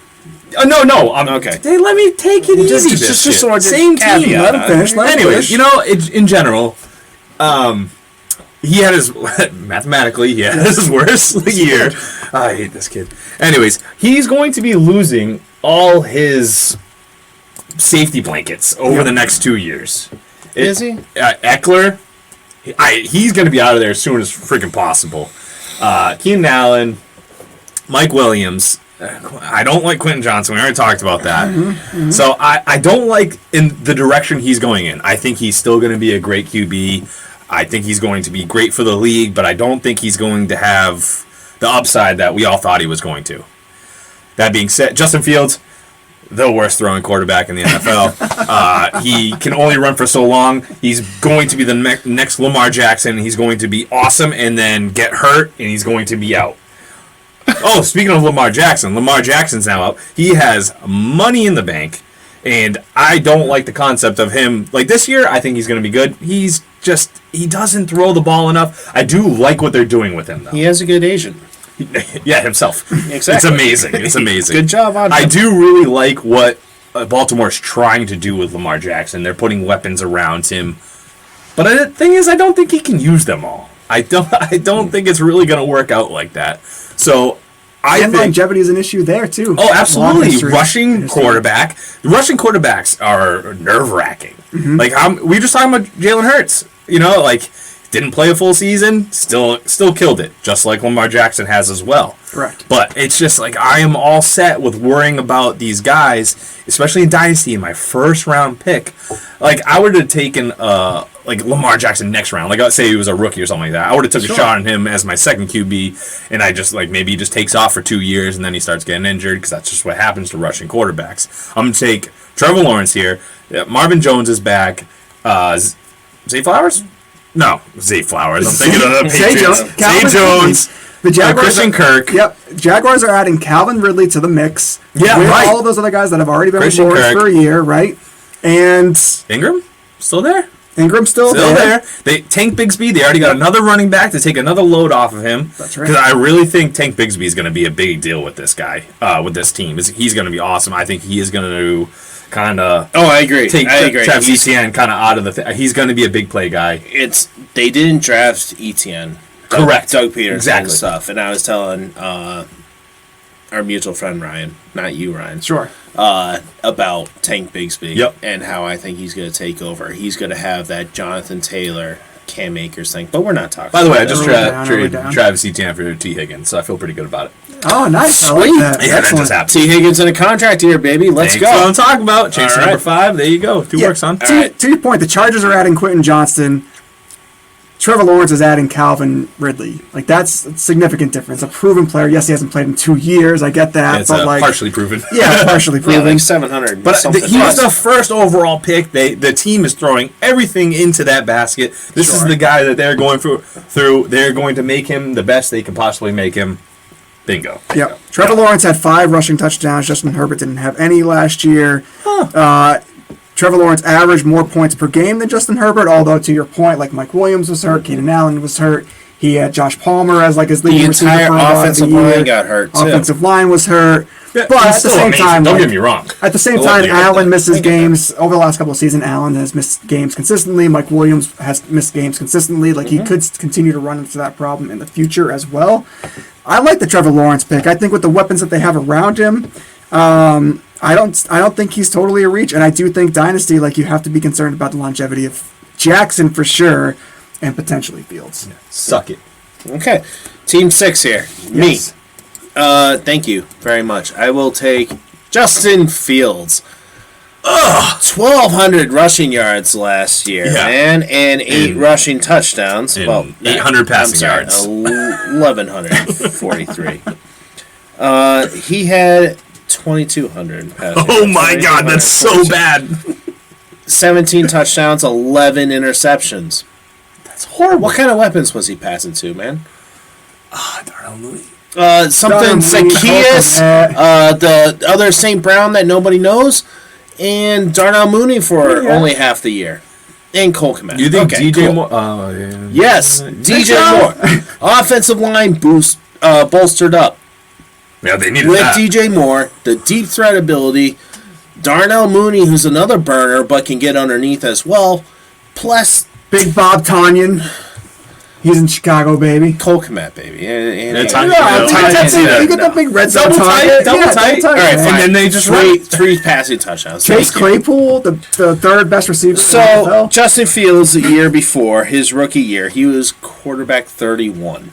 C: No.
B: Okay.
C: Hey, let me take it easy.
B: just
C: this
B: so I
C: shit.
B: just
C: Same
B: caveat
C: team.
A: Let him finish.
C: Anyways, in general, he had his mathematically he had his worst year. I hate this kid. Anyways, he's going to be losing all his safety blankets over the next 2 years.
B: Is he?
C: Eckler, he's going to be out of there as soon as freaking possible. Keenan Allen, Mike Williams. I don't like Quentin Johnson. We already talked about that. So I don't like in the direction he's going in. I think he's still going to be a great QB. I think he's going to be great for the league, but I don't think he's going to have the upside that we all thought he was going to. That being said, Justin Fields, the worst throwing quarterback in the NFL. He can only run for so long. He's going to be the next Lamar Jackson. He's going to be awesome and then get hurt, and he's going to be out. Oh, speaking of Lamar Jackson's now out. He has money in the bank, and I don't like the concept of him. Like, this year, I think he's going to be good. He doesn't throw the ball enough. I do like what they're doing with him, though.
B: He has a good agent.
C: Yeah, himself.
B: Exactly.
C: It's amazing. It's amazing.
B: Good job on him.
C: I do really like what Baltimore's trying to do with Lamar Jackson. They're putting weapons around him. But the thing is, I don't think he can use them all. I don't think it's really going to work out like that. So I
A: And
C: think
A: longevity is an issue there, too.
C: Oh,
A: Long
C: absolutely.
A: history.
C: Rushing quarterback. Rushing quarterbacks are nerve-wracking. Like, we were just talking about Jalen Hurts. Didn't play a full season, still killed it, just like Lamar Jackson has as well.
A: Correct.
C: But it's just like I am all set with worrying about these guys, especially in Dynasty in my first round pick. Like, I would have taken Lamar Jackson next round. Like, let's say he was a rookie or something like that. I would have took a shot on him as my second QB, and I just maybe he just takes off for 2 years and then he starts getting injured because that's just what happens to rushing quarterbacks. I'm gonna take Trevor Lawrence here. Marvin Jones is back. Zay Flowers? No, Zay Flowers. I'm thinking of the
A: Zay
C: Patriots.
A: Jones.
C: Zay
A: Calvin
C: Jones.
A: The Jaguars
C: Christian Kirk.
A: Yep. Jaguars are adding Calvin Ridley to the mix.
C: Yeah,
A: with
C: right.
A: all of those other guys that have already been
C: Christian
A: with Lawrence
C: Kirk.
A: for a year, right? And
C: Ingram? Still there?
A: Ingram's still
C: Still
A: there.
C: there. They Tank Bigsby. They already got another running back to take another load off of him.
A: That's right.
C: Because I really think Tank Bigsby is going to be a big deal with this guy, with this team. He's going to be awesome. I think he is going to kind of
B: I agree.
C: take
B: I agree.
C: Travis Etienne kind of out of the thing. He's going to be a big play guy.
B: They didn't draft Etienne.
C: Correct.
B: Doug Peterson
C: Exactly.
B: and stuff. And I was telling our mutual friend Ryan, not you, Ryan.
A: Sure.
B: About Tank Bigsby.
C: Yep.
B: And how I think he's going to take over. He's going to have that Jonathan Taylor Cam Akers thing, but we're not talking.
C: By the way, I
B: about
C: just
B: that.
C: traded Travis Etienne for T. Higgins, so I feel pretty good about it.
A: Oh, nice. I
B: Sweet.
A: like that.
C: Yeah, that
A: Excellent.
C: just happened.
B: T. Higgins in a contract year, baby. Let's
C: That's what
B: go.
C: I'm talking about. Chase
B: All
C: number
B: right.
C: 5. There you go. Two works, son.
A: To,
B: All right.
A: to your point, the Chargers are adding Quentin Johnston. Trevor Lawrence is adding Calvin Ridley. Like, that's a significant difference. A proven player. Yes, he hasn't played in 2 years. I get that.
C: It's
A: but like,
C: partially proven.
A: Yeah, partially
B: Yeah,
A: proven.
B: like 700.
C: But
B: something
C: he was
B: plus.
C: the first overall pick. The team is throwing everything into that basket. This is the guy that they're going through. They're going to make him the best they can possibly make him. Bingo.
A: Yep. Trevor Lawrence had 5 rushing touchdowns. Justin Herbert didn't have any last year. Trevor Lawrence averaged more points per game than Justin Herbert, although to your point, like Mike Williams was hurt, Keenan Allen was hurt. He had Josh Palmer as like his leading
B: The
A: receiver
B: entire
A: for a lot of the
B: offensive
A: year.
B: line got hurt, too.
A: Offensive line was hurt.
C: Yeah,
A: But
C: he's
A: at the
C: still
A: same
C: amazing.
A: time,
C: Don't
A: like,
C: get me wrong.
A: At the same
C: I love
A: time,
C: the guy.
A: Allen
C: I
A: misses
C: get that.
A: games over the last couple of seasons. Allen has missed games consistently. Mike Williams has missed games consistently. Like he could continue to run into that problem in the future as well. I like the Trevor Lawrence pick. I think with the weapons that they have around him, I don't think he's totally a reach. And I do think Dynasty, like you have to be concerned about the longevity of Jackson for sure, and potentially Fields.
C: Suck it.
B: Okay. Team 6 here.
A: Yes.
B: Me. Thank you very much. I will take Justin Fields. 1,200 rushing yards last year,
C: Yeah.
B: man, and 8 rushing touchdowns.
C: And
B: Well,
C: 800 passing
B: I'm sorry,
C: yards.
B: 1,143. He had 2,200 passing
C: Oh
B: yards.
C: my God, that's so bad.
B: 17 touchdowns, 11 interceptions.
C: That's horrible.
B: What kind of weapons was he passing to, man?
C: Darnell Mooney.
B: Something
A: Darnell Mooney,
B: Zacchaeus,
A: Colton,
B: the other St. Brown that nobody knows, and Darnell Mooney for only half the year. And Cole Kmet.
C: You think
B: Okay,
C: DJ
B: cool.
C: Moore? Oh, yeah.
B: Yes, DJ Moore. Offensive line bolstered up.
C: Yeah, they needed
B: With
C: that.
B: DJ Moore, the deep threat ability, Darnell Mooney, who's another burner but can get underneath as well, plus
A: Big Bob Tanyan. He's in Chicago, baby.
B: Cole Kmet, baby. And
C: Tanyan,
A: Yeah,
C: I
A: I
C: can't see that.
A: you get that big red zone
C: Double tight,
A: target.
C: double
A: Yeah,
C: tight.
B: all right,
A: man.
B: fine.
C: And then they just
B: three passing touchdowns.
A: Chase
B: Thank you.
A: Claypool, the third best receiver in the
B: So,
A: NFL.
B: Justin Fields, the year before, his rookie year, he was quarterback 31.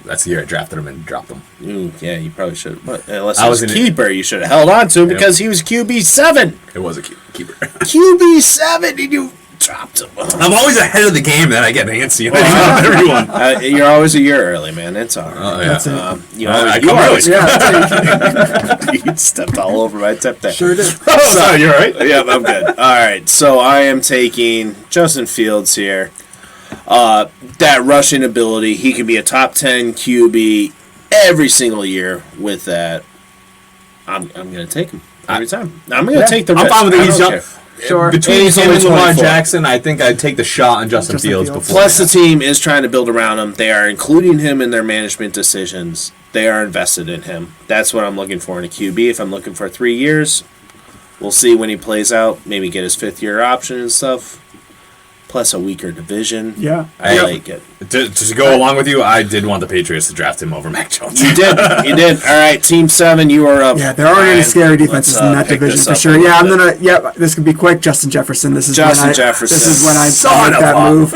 C: That's the year I drafted him and dropped him.
B: Ooh, yeah, you probably should have. Unless
C: I
B: he
C: was
B: was a
C: in it.
B: keeper, you should have held on to him because he was QB7.
C: It was a keeper.
B: QB7, and you dropped him.
C: I'm always ahead of the game, then I get antsy. And I everyone.
B: You're always a year early, man. It's all right.
C: Oh, yeah.
A: That's it.
B: You
C: I
B: always,
C: come early.
A: Yeah,
B: you stepped all over my tip there.
A: sure did.
C: Oh, so you're right.
B: Yeah, I'm good. All right, so I am taking Justin Fields here. That rushing ability, he can be a top 10 QB every single year with that. I'm going to take him every time. I'm going to take the risk.
C: I'm fine with it.
B: I
C: He's
B: don't
C: young.
B: care.
A: Sure.
C: Between
B: He's
C: him
B: only
C: and Lamar
B: 24.
C: Jackson, I think I'd take the shot on Justin Fields
A: Fields.
C: before.
B: Plus, the team is trying to build around him. They are including him in their management decisions. They are invested in him. That's what I'm looking for in a QB. If I'm looking for 3 years, we'll see when he plays out. Maybe get his 5th-year option and stuff. Plus a weaker division.
A: Yeah.
B: I like it.
C: To go along with you, I did want the Patriots to draft him over Mac Jones.
B: You did. You did. All right, Team 7, you are up.
A: Yeah, there aren't any
B: Ryan,
A: scary defenses
B: let's,
A: in that
B: pick
A: division
B: this
A: for
B: up
A: sure.
B: a
A: Yeah, I'm
B: little bit.
A: gonna. Yeah, this could be quick. Justin Jefferson. This is
B: Justin
A: when I,
B: Jefferson.
A: This is when I
C: Son
A: make
C: of
A: that
C: a-
A: move.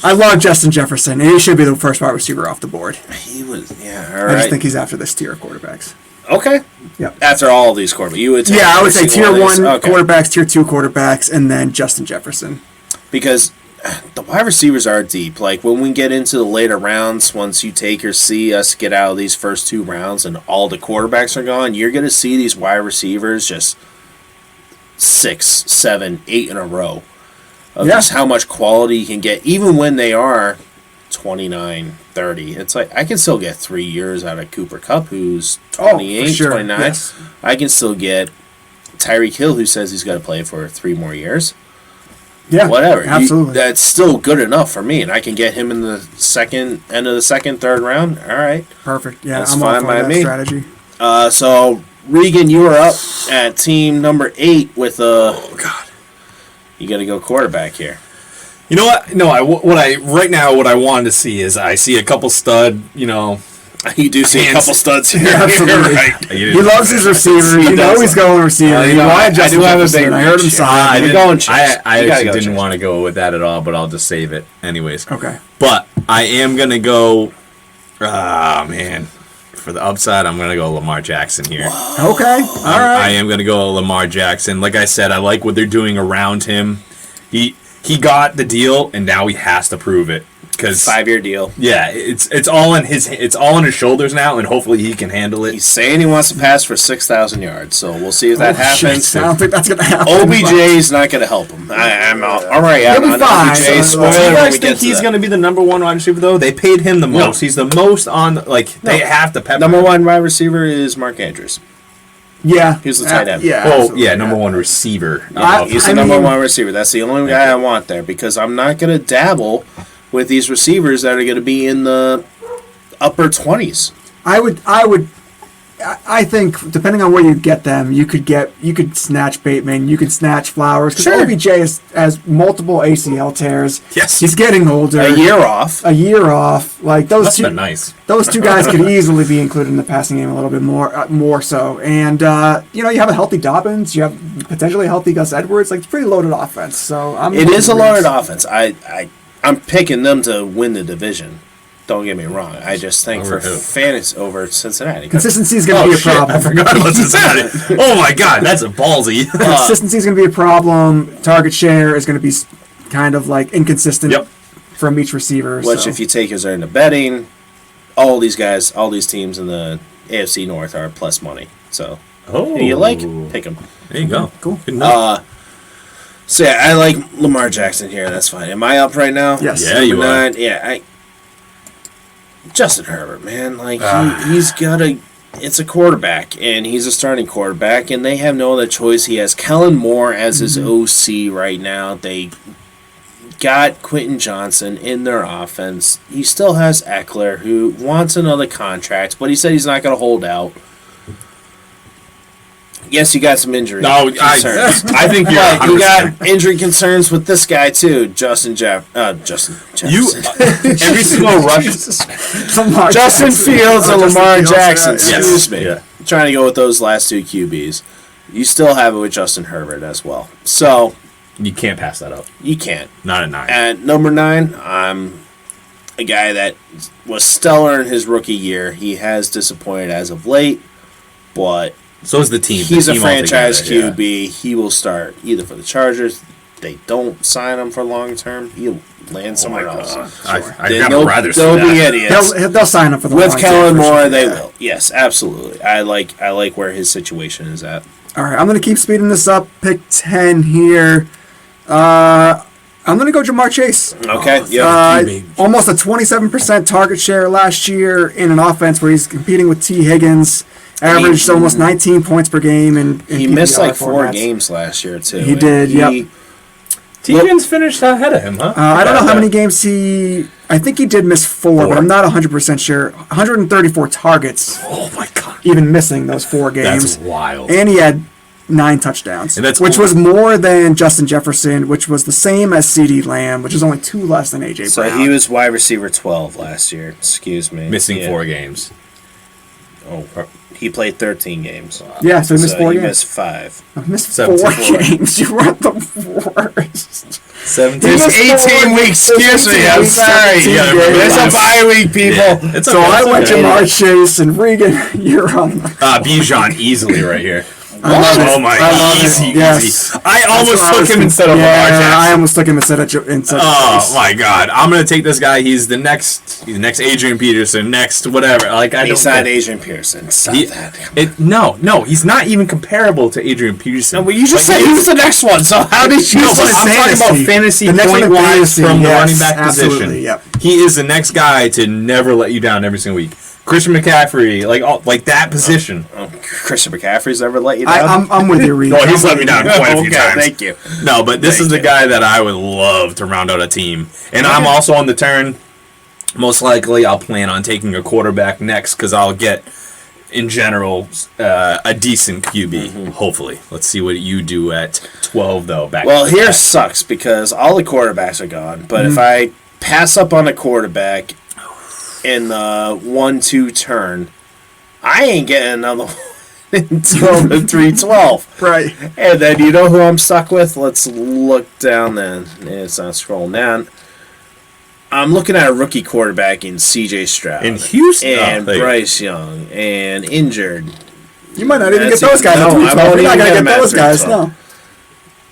A: I love Justin Jefferson, and he should be the first wide receiver off the board.
B: He was, yeah, all
A: I just
B: right.
A: think he's after this tier of quarterbacks.
B: Okay.
A: Yeah.
B: After all of these quarterbacks, you would take
A: Yeah, I would
B: every
A: say
B: single
A: tier
B: of these.
A: one
B: Okay.
A: quarterbacks, tier two quarterbacks, and then Justin Jefferson.
B: Because the wide receivers are deep. Like, when we get into the later rounds, once you take or see us get out of these first 2 rounds and all the quarterbacks are gone, you're going to see these wide receivers just 6, 7, 8 in a row of
A: Yeah.
B: just how much quality you can get, even when they are 29, 30. It's like, I can still get 3 years out of Cooper Kupp, who's 28,
A: for sure.
B: 29.
A: Yes.
B: I can still get Tyreek Hill, who says he's got to play for 3 more years.
A: Yeah,
B: Whatever.
A: absolutely.
B: That's still good enough for me, and I can get him in the end of the second, third round. All right.
A: Perfect. Yeah,
B: That's
A: I'm all
B: fine
A: for
B: by
A: that
B: me.
A: strategy.
B: So Regan, you are up at team number 8 with a.
C: Oh God.
B: You got to go quarterback here.
C: You know what? No, what I wanted to see is I see a couple stud,
B: You do see a
C: Hands.
B: couple studs here.
A: Absolutely.
B: Right.
A: He loves his receivers.
B: He
A: You know
B: does.
A: he's going receiver.
B: You
A: He
B: know,
A: wanted
B: I
A: Justin
B: do have a
A: Jefferson.
B: big
A: I heard him
B: reach.
A: sign.
B: We're going Chase.
C: I
B: You gotta
C: actually
B: go
C: didn't
B: Chase.
C: want to go with that at all, but I'll just save it anyways.
A: Okay.
C: But I am going to go, man, for the upside, I'm going to go Lamar Jackson here.
A: Okay. All right.
C: I am going to go Lamar Jackson. Like I said, I like what they're doing around him. He got the deal, and now he has to prove it. Because
B: 5-year deal.
C: yeah, it's all on his shoulders now, and hopefully he can handle it.
B: He's saying he wants to pass for 6,000 yards, so we'll see if that happens.
A: Shit, I don't think that's going to happen.
B: OBJ is not going to help him. I'm already out
A: He'll be
B: on
A: fine.
B: OBJ.
A: So,
C: Do
B: Spoiler
C: you
B: when
C: guys
B: we get
C: think
B: to
C: he's
B: that.
C: going to be the number one wide receiver though? They paid him the most. He's the most on. They have to pepper.
B: Number
C: him.
B: one wide receiver is Mark Andrews.
A: Yeah.
B: He's the tight end.
A: Yeah.
C: Oh
A: absolutely,
C: yeah, number one receiver.
B: He's the number one receiver. That's the only guy I want there because I'm not going to dabble with these receivers that are going to be in the upper 20s.
A: I think depending on where you get them, you could snatch Bateman, you could snatch Flowers. Because
B: Sure.
A: OBJ has multiple ACL tears.
C: Yes.
A: He's getting older.
B: A year off.
A: A year off. Like those
C: That's
A: two.
C: been nice.
A: Those two guys could easily be included in the passing game a little bit more so. And you have a healthy Dobbins, you have potentially a healthy Gus Edwards. Like it's a pretty loaded offense. So
B: It is a loaded offense. I'm picking them to win the division. Don't get me wrong. I just think
C: Over
B: for
C: who?
B: fantasy over Cincinnati.
A: Consistency is going to be a problem.
C: I forgot about Cincinnati. Oh my God, that's a ballsy.
A: Consistency is going to be a problem. Target share is going to be kind of like inconsistent
C: Yep.
A: from each receiver.
B: Which,
A: so.
B: if you take his earned betting, all these guys, all these teams in the AFC North are plus money. So,
C: Oh,
B: who you like, pick them.
C: There you go.
A: Cool.
C: Good enough.
B: So yeah, I like Lamar Jackson here. That's fine. Am I up right now?
A: Yes.
C: Yeah, you
B: Number
C: are.
B: 9. Yeah, Justin Herbert, man. Like he's got it's a quarterback, and he's a starting quarterback, and they have no other choice. He has Kellen Moore as his OC right now. They got Quentin Johnson in their offense. He still has Eckler, who wants another contract, but he said he's not going to hold out. Yes, you got some injury
C: No,
B: concerns.
C: I think you're
B: But you
C: 100%.
B: got injury concerns with this guy too, Justin Jefferson.
C: You every single rush.
A: Lamar
B: Justin
A: Jackson.
B: Fields and
A: Justin
B: Lamar
A: Fields,
B: Jackson.
A: yeah.
B: Excuse me.
C: Yeah.
B: I'm trying to go with those last two QBs. You still have it with Justin Herbert as well. So
C: You can't pass that up.
B: you can't.
C: Not a 9.
B: At number 9, I'm a guy that was stellar in his rookie year. He has disappointed as of late, but
C: So is the team.
B: he's
C: the
B: a
C: team
B: franchise
C: altogether,
B: QB. He will start either for the Chargers. They don't sign him for long term. He'll land somewhere else.
C: Yeah. I
B: Then
C: gotta rather see
B: they'll be
C: that.
B: idiots.
A: They'll sign up for the
B: With
A: long
B: Kellen
A: term for
B: Moore,
A: sure,
B: they
A: yeah.
B: will. Yes, absolutely. I like where his situation is at.
A: All right, I'm going to keep speeding this up. Pick 10 here. I'm going to go Jamar Chase.
B: Okay. Yeah.
A: Almost a 27% target share last year in an offense where he's competing with T. Higgins. Averaged almost 19 points per game. In
B: He
A: PPR
B: missed like 4
A: formats.
B: games last year too.
A: He
B: And
A: did, yep.
C: Higgins finished ahead of him, huh?
A: I don't know how many games I think he did miss 4, but I'm not 100% sure. 134 targets,
C: Oh my God.
A: even missing those 4 games.
C: That's wild.
A: And he had 9 touchdowns,
C: And that's
A: which
C: cool.
A: was more than Justin Jefferson, which was the same as CeeDee Lamb, which is only 2 less than AJ
B: So
A: Brown.
B: he was wide receiver 12 last year. Excuse me.
C: Missing
B: Yeah.
C: 4 games.
B: Oh, he played 13 games.
A: Yeah, so he missed 4
B: he
A: games.
B: missed 5.
A: I missed
C: 17.
A: 4 games. You were the worst.
C: 17.
A: He missed
B: It's 18
A: 4
B: weeks.
A: It's
B: Excuse me.
A: 18
B: I'm
A: weeks,
B: sorry.
A: 18
C: Yeah,
A: games.
B: There's a bye week, people.
C: Yeah, it's
A: So
C: okay,
A: I
C: it's
A: went
C: okay.
A: Jamar Chase and Regan. You're on.
C: Bijan easily right here.
A: love it.
C: Oh my,
A: I love it.
C: easy,
A: Yes.
C: easy. I almost
A: That's what I was
C: took him
A: thinking.
C: instead of Lamar
A: Yeah,
C: Jackson.
A: I almost took him instead of
C: Oh
A: Chase.
C: my God! I'm gonna take this guy. He's the next Adrian Peterson. Next, whatever. Like I
B: He
C: don't.
B: signed
C: care.
B: Adrian Pearson. Stop
C: He-
B: that.
C: No, he's not even comparable to Adrian Peterson.
B: No, but you just said he was the next one. So how did you?
C: No, but I'm talking about fantasy
A: The next one in
C: point wise
A: fantasy,
C: from the
A: yes,
C: running back
A: absolutely,
C: position.
A: yep.
C: He is the next guy to never let you down every single week. Christian McCaffrey, like that position.
B: Christian McCaffrey's ever let you down?
A: I'm with you, Regan.
C: No, he's let me down quite a few
B: Okay,
C: times.
B: thank you.
C: No, but this is the guy that I would love to round out a team. And I'm also on the turn. Most likely, I'll plan on taking a quarterback next because I'll get, in general, a decent QB. Hopefully. Let's see what you do at 12, though.
B: Well, here sucks because all the quarterbacks are gone. But if I pass up on a quarterback, in the 1-2 turn. I ain't getting another one until the 3-12.
A: Right.
B: And then you know who I'm stuck with? Let's look down then. It's not scrolling down. I'm looking at a rookie quarterback in C.J. Stroud.
C: In Houston?
B: And
C: Oh,
B: Bryce Young. And injured.
A: You might not even get
B: That's
A: those guys
B: no,
A: at 312.
B: I won't
A: You're not
B: even
A: going to
B: get
A: get
B: him
A: those
B: at
A: guys,
B: 312.
A: no.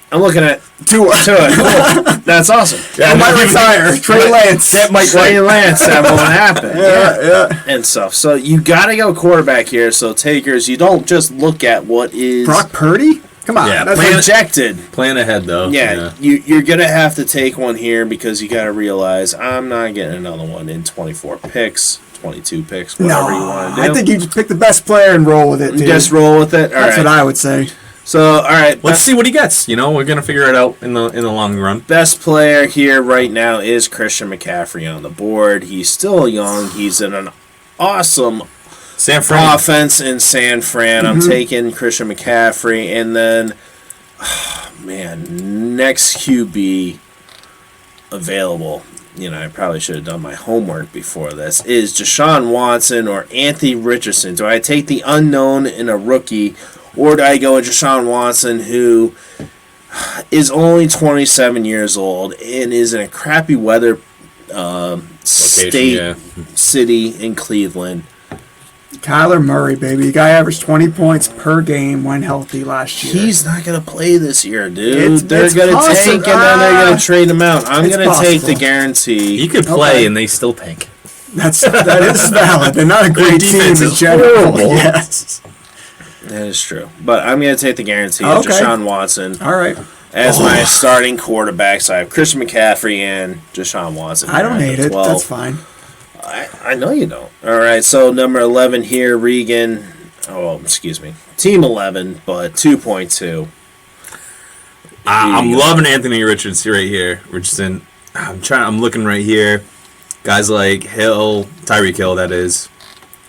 B: I'm looking at
A: Tua.
B: Cool. That's awesome.
A: I might retire. Trey Lance.
C: That might
B: Trey Lance, that won't happen.
A: Yeah.
B: And stuff. So you got to go quarterback here. So takers, you don't just look at what is
A: Brock Purdy? Come on.
C: Yeah,
A: That's
B: projected.
C: Plan ahead, though.
B: Yeah, you're going to have to take one here because you got to realize I'm not getting another one in 24 picks, 22 picks, whatever you want to do.
A: I think you just pick the best player and roll with it, dude.
B: Just roll with it. All
A: That's
B: right.
A: what I would say.
B: So, all right.
C: Let's see what he gets. We're gonna figure it out in the long run.
B: Best player here right now is Christian McCaffrey on the board. He's still young. He's in an awesome
C: San Fran.
B: offense in San Fran. I'm taking Christian McCaffrey. And then, next QB available, I probably should have done my homework before this, is Deshaun Watson or Anthony Richardson. Do I take the unknown in a rookie, or do I go with Deshaun Watson, who is only 27 years old and is in a crappy weather city in Cleveland?
A: Kyler Murray, baby. The guy averaged 20 points per game when healthy last year.
B: He's not going to play this year, dude. They're
A: It's
B: going to
A: possible.
B: tank and then they're going to trade him out. I'm
A: It's
B: going to take the
A: possible.
B: guarantee.
C: He could play
A: Okay.
C: and they still tank.
A: that is valid. They're not a great team
C: defense
A: in
C: is
A: general.
C: horrible.
A: Yes.
B: That is true. But I'm going to take the guarantee
A: Okay.
B: of Deshaun Watson
A: All right.
B: as my starting quarterback. So I have Christian McCaffrey and Deshaun Watson.
A: I don't
B: here at
A: hate
B: the
A: it.
B: 12.
A: That's fine.
B: I know you don't. All right, so number 11 here, Regan. Oh, excuse me. Team 11, but 2.2.
C: I'm loving Anthony Richardson right here. Richardson. I'm looking right here. Guys like Hill, Tyreek Hill, that is.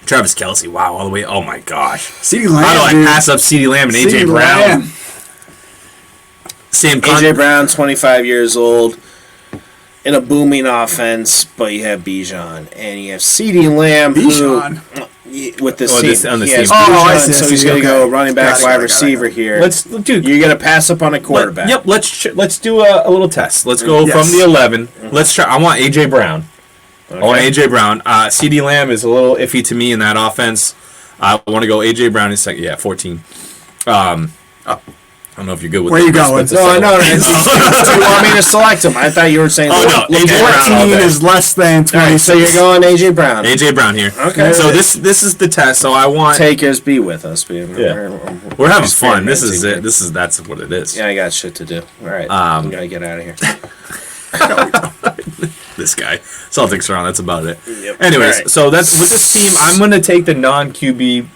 C: Travis Kelce. Wow, all the way. Oh my gosh.
A: CeeDee Lamb.
C: How do I
A: dude.
C: pass up CeeDee Lamb and AJ
A: CeeDee
C: Brown?
A: Lamb.
C: Same
B: AJ Brown, 25 years old, in a booming offense, but you have Bijan. And you have CeeDee Lamb,
A: Bijan.
B: who, with the
C: Oh,
B: team.
C: this- on the
B: He has
C: team.
A: Oh, I
B: Bijan,
A: see, I
B: so he's
A: see,
B: going to
A: okay.
B: go running back,
A: Got it,
B: wide
A: got it,
B: receiver
A: got it.
B: here.
C: Let's do.
B: You're going to pass up on a quarterback.
C: Yep. Let's do a little test. Let's go
A: Yes.
C: from the 11. Let's try. I want AJ Brown. I want AJ Brown. CeeDee Lamb is a little iffy to me in that offense. I want to go AJ Brown in second. Yeah, 14. I don't know if you're good with
A: Where
C: that,
A: you
C: Chris,
A: going?
C: but
B: No,
C: it's-
B: do you want me to select him? I thought you were saying
C: Oh, no,
B: look
C: AJ
B: at
C: Brown.
A: 14
C: okay.
A: is less than
B: All right,
A: 26.
B: so you're going AJ Brown.
C: AJ Brown here.
B: Okay.
C: So this is the test. So I want.
B: Takers, be with us.
C: We're having fun. This is
B: experimenting.
C: it. That's what it is.
B: Yeah, I got shit to do. All right, I'm gonna get out of here.
C: This guy. Celtics are on. That's about it.
B: Yep.
C: Anyways,
B: All right.
C: so that's with this team. I'm going to take the non-QB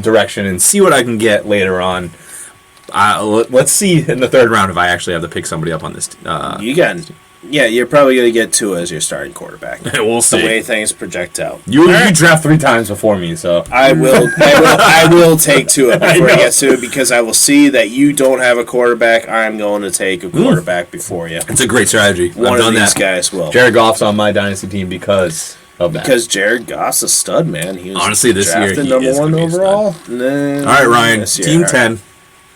C: direction and see what I can get later on. Let's see in the third round if I actually have to pick somebody up on this.
B: You got, yeah, you're probably gonna get Tua as your starting quarterback.
C: We'll
B: The way
C: see.
B: things project out.
C: You draft 3 times before me, so
B: I will take Tua before he gets to it because I will see that you don't have a quarterback. I'm going to take a quarterback before you.
C: it's a great strategy.
B: One
C: I've
B: of
C: done
B: these
C: that.
B: guys will.
C: Jared Goff's on my dynasty team because of that.
B: Because Jared Goff's a stud, man. He was
C: Honestly, this year
B: drafted
C: he
B: number
C: is
B: 1
C: gonna be a stud.
B: overall.
C: All right, Ryan,
B: This year,
C: team
B: all right.
C: 10.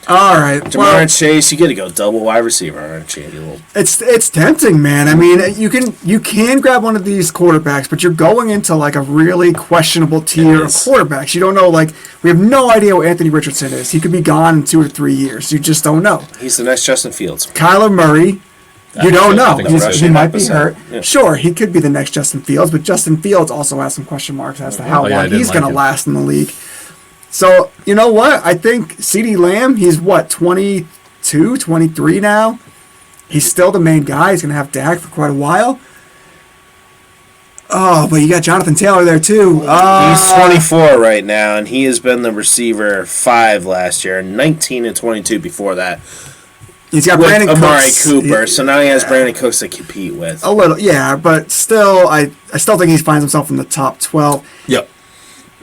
A: All right.
B: Jamar
A: Well,
B: Chase, you got to go double wide receiver, aren't you? You little
A: it's tempting, man. I mean, you can grab one of these quarterbacks, but you're going into like a really questionable tier of
C: is.
A: quarterbacks. You don't know. Like, we have no idea what Anthony Richardson is. He could be gone in 2 or 3 years. You just don't know.
B: He's the next Justin Fields.
A: Kyler Murray, you don't know.
C: I think
A: He's-
C: so.
A: he might be
B: 100%.
A: hurt.
B: Yeah.
A: Sure, he could be the next Justin Fields, but Justin Fields also has some question marks as to how
C: Oh, yeah, I
A: long
C: didn't
A: he's
C: like
A: going to
C: him.
A: last in the league. So, you know what? I think CeeDee Lamb, he's what, 22, 23 now? He's still the main guy. He's going to have Dak for quite a while. Oh, but you got Jonathan Taylor there, too.
B: He's 24 right now, and he has been the receiver 5 last year, 19 and 22 before that.
A: He's got
B: With
A: Brandon
B: Amari
A: Cooks.
B: Cooper, so now he has Brandon Cooks to compete with.
A: A little, yeah, but still, I still think he finds himself in the top 12.
C: Yep.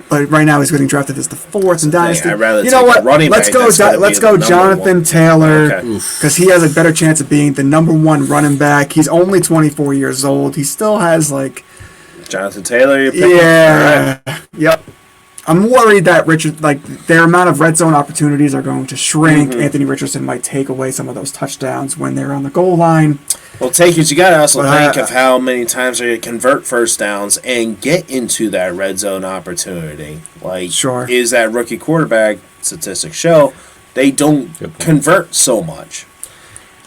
A: But right now he's getting drafted as the 4th in Dynasty.
B: I'd rather
A: you know
B: take
A: what?
B: a running
A: Let's
B: back
A: go.
B: that's gonna be
A: Let's
B: the
A: go,
B: number
A: Jonathan
B: 1.
A: Taylor,
B: Okay.
A: because he has a better chance of being the number 1 running back. He's only 24 years old. He still has like
B: Jonathan Taylor, you're picking?
A: Yeah. Yep. I'm worried that their amount of red zone opportunities are going to shrink. Anthony Richardson might take away some of those touchdowns when they're on the goal line.
B: Well, you got to also think of how many times they're going to convert first downs and get into that red zone opportunity.
A: Sure.
B: Is that rookie quarterback, statistics show, they don't convert so much.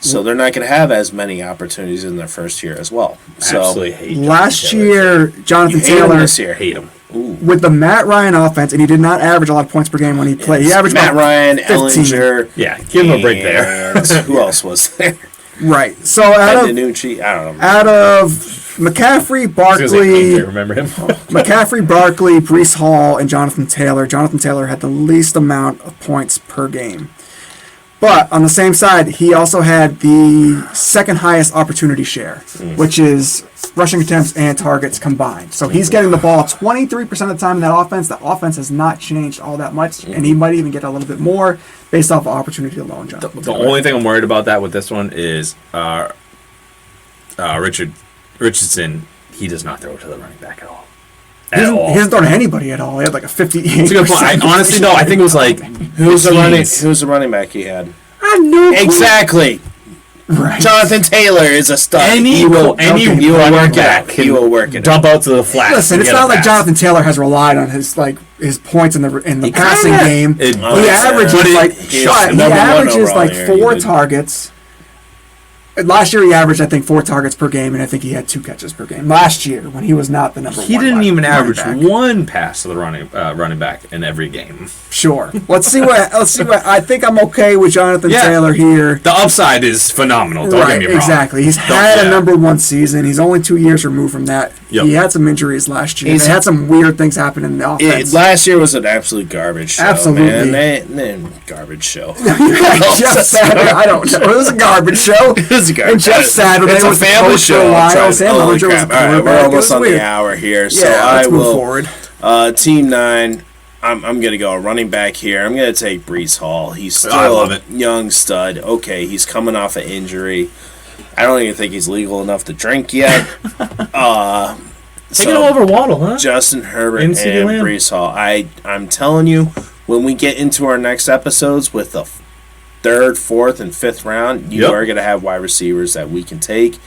B: So they're not going to have as many opportunities in their first year as well. So
C: Absolutely hate
A: last year, Jonathan Taylor
B: this year.
C: hate him.
A: with the Matt Ryan offense, and he did not average a lot of points per game when he played. He averaged
B: Matt
A: about
B: Ryan,
A: 15.
B: Ellinger.
C: Yeah, give him a break there.
B: And who else was there?
A: Right. So out of
B: DiNucci? I don't know.
A: McCaffrey,
C: I was gonna say,
A: Barkley,
C: can't remember him.
A: McCaffrey, Barkley, Breece Hall, and Jonathan Taylor. Jonathan Taylor had the least amount of points per game. But on the same side, he also had the second highest opportunity share, which is rushing attempts and targets combined. So he's getting the ball 23% of the time in that offense. The offense has not changed all that much, and he might even get a little bit more based off of opportunity alone, Jonathan
C: The
A: Taylor.
C: only thing I'm worried about that with this one is Richardson. He does not throw to the running back at all.
A: He hasn't thrown to anybody at all. He had like a 58%.
C: That's a good point. Honestly, no. I think it was like
B: Who's the running back he had?
A: I knew
B: Exactly.
A: Right.
B: Jonathan Taylor is a stud.
C: any
B: he will
C: running back
B: He will work it.
C: dump out to the flat.
A: Listen,
C: and
A: it's
C: get a
A: not like
C: pass.
A: Jonathan Taylor has relied on his points in the passing game.
C: It-
A: He
C: yeah.
A: averages
C: But
A: like
B: he's
A: he
B: number one
A: averages
B: overall
A: like
B: here.
A: 4
B: He did.
A: targets. Last year he averaged I think 4 targets per game, and I think he had 2 catches per game. Last year when he was not the number one.
C: He didn't even
A: running
C: average
A: back.
C: one pass to the running back in every game.
A: Sure. Let's see what I think. I'm okay with Jonathan
C: Yeah.
A: Taylor here.
C: The upside is phenomenal. Don't get me wrong.
A: Exactly. He's had a number 1 season. He's only 2 years removed from that.
C: Yep.
A: He had some injuries last year.
B: He's-
A: They had some weird things happen in the offense.
B: Last year was an absolute garbage show.
A: Absolutely.
B: Man. Garbage show.
A: Jeff Saturday, I don't know. It was a garbage show.
B: It was a garbage
A: And Jeff Saturday
B: It's a
A: was the
B: family
A: coach for
B: show.
A: a while.
B: Trying-
A: Sam
B: holy
A: Ellinger was
B: crap.
A: the
B: All right,
A: quarterback.
B: we're
A: It
B: almost
A: was
B: on
A: weird.
B: the hour here, so
A: Yeah,
B: I
A: let's move
B: will.
A: forward.
B: Team 9. I'm going to go a running back here. I'm going to take Bryce Hall. He's still
C: I love
B: a
C: it.
B: young stud. Okay, he's coming off an injury. I don't even think he's legal enough to drink yet.
C: Taking him over Waddle, huh?
B: Justin Herbert
C: And
B: and
C: CeeDee Lamb.
B: Bryce Hall. I'm telling you, when we get into our next episodes with the 3rd, 4th, and 5th round, you
C: Yep.
B: are going to have wide receivers that we can take,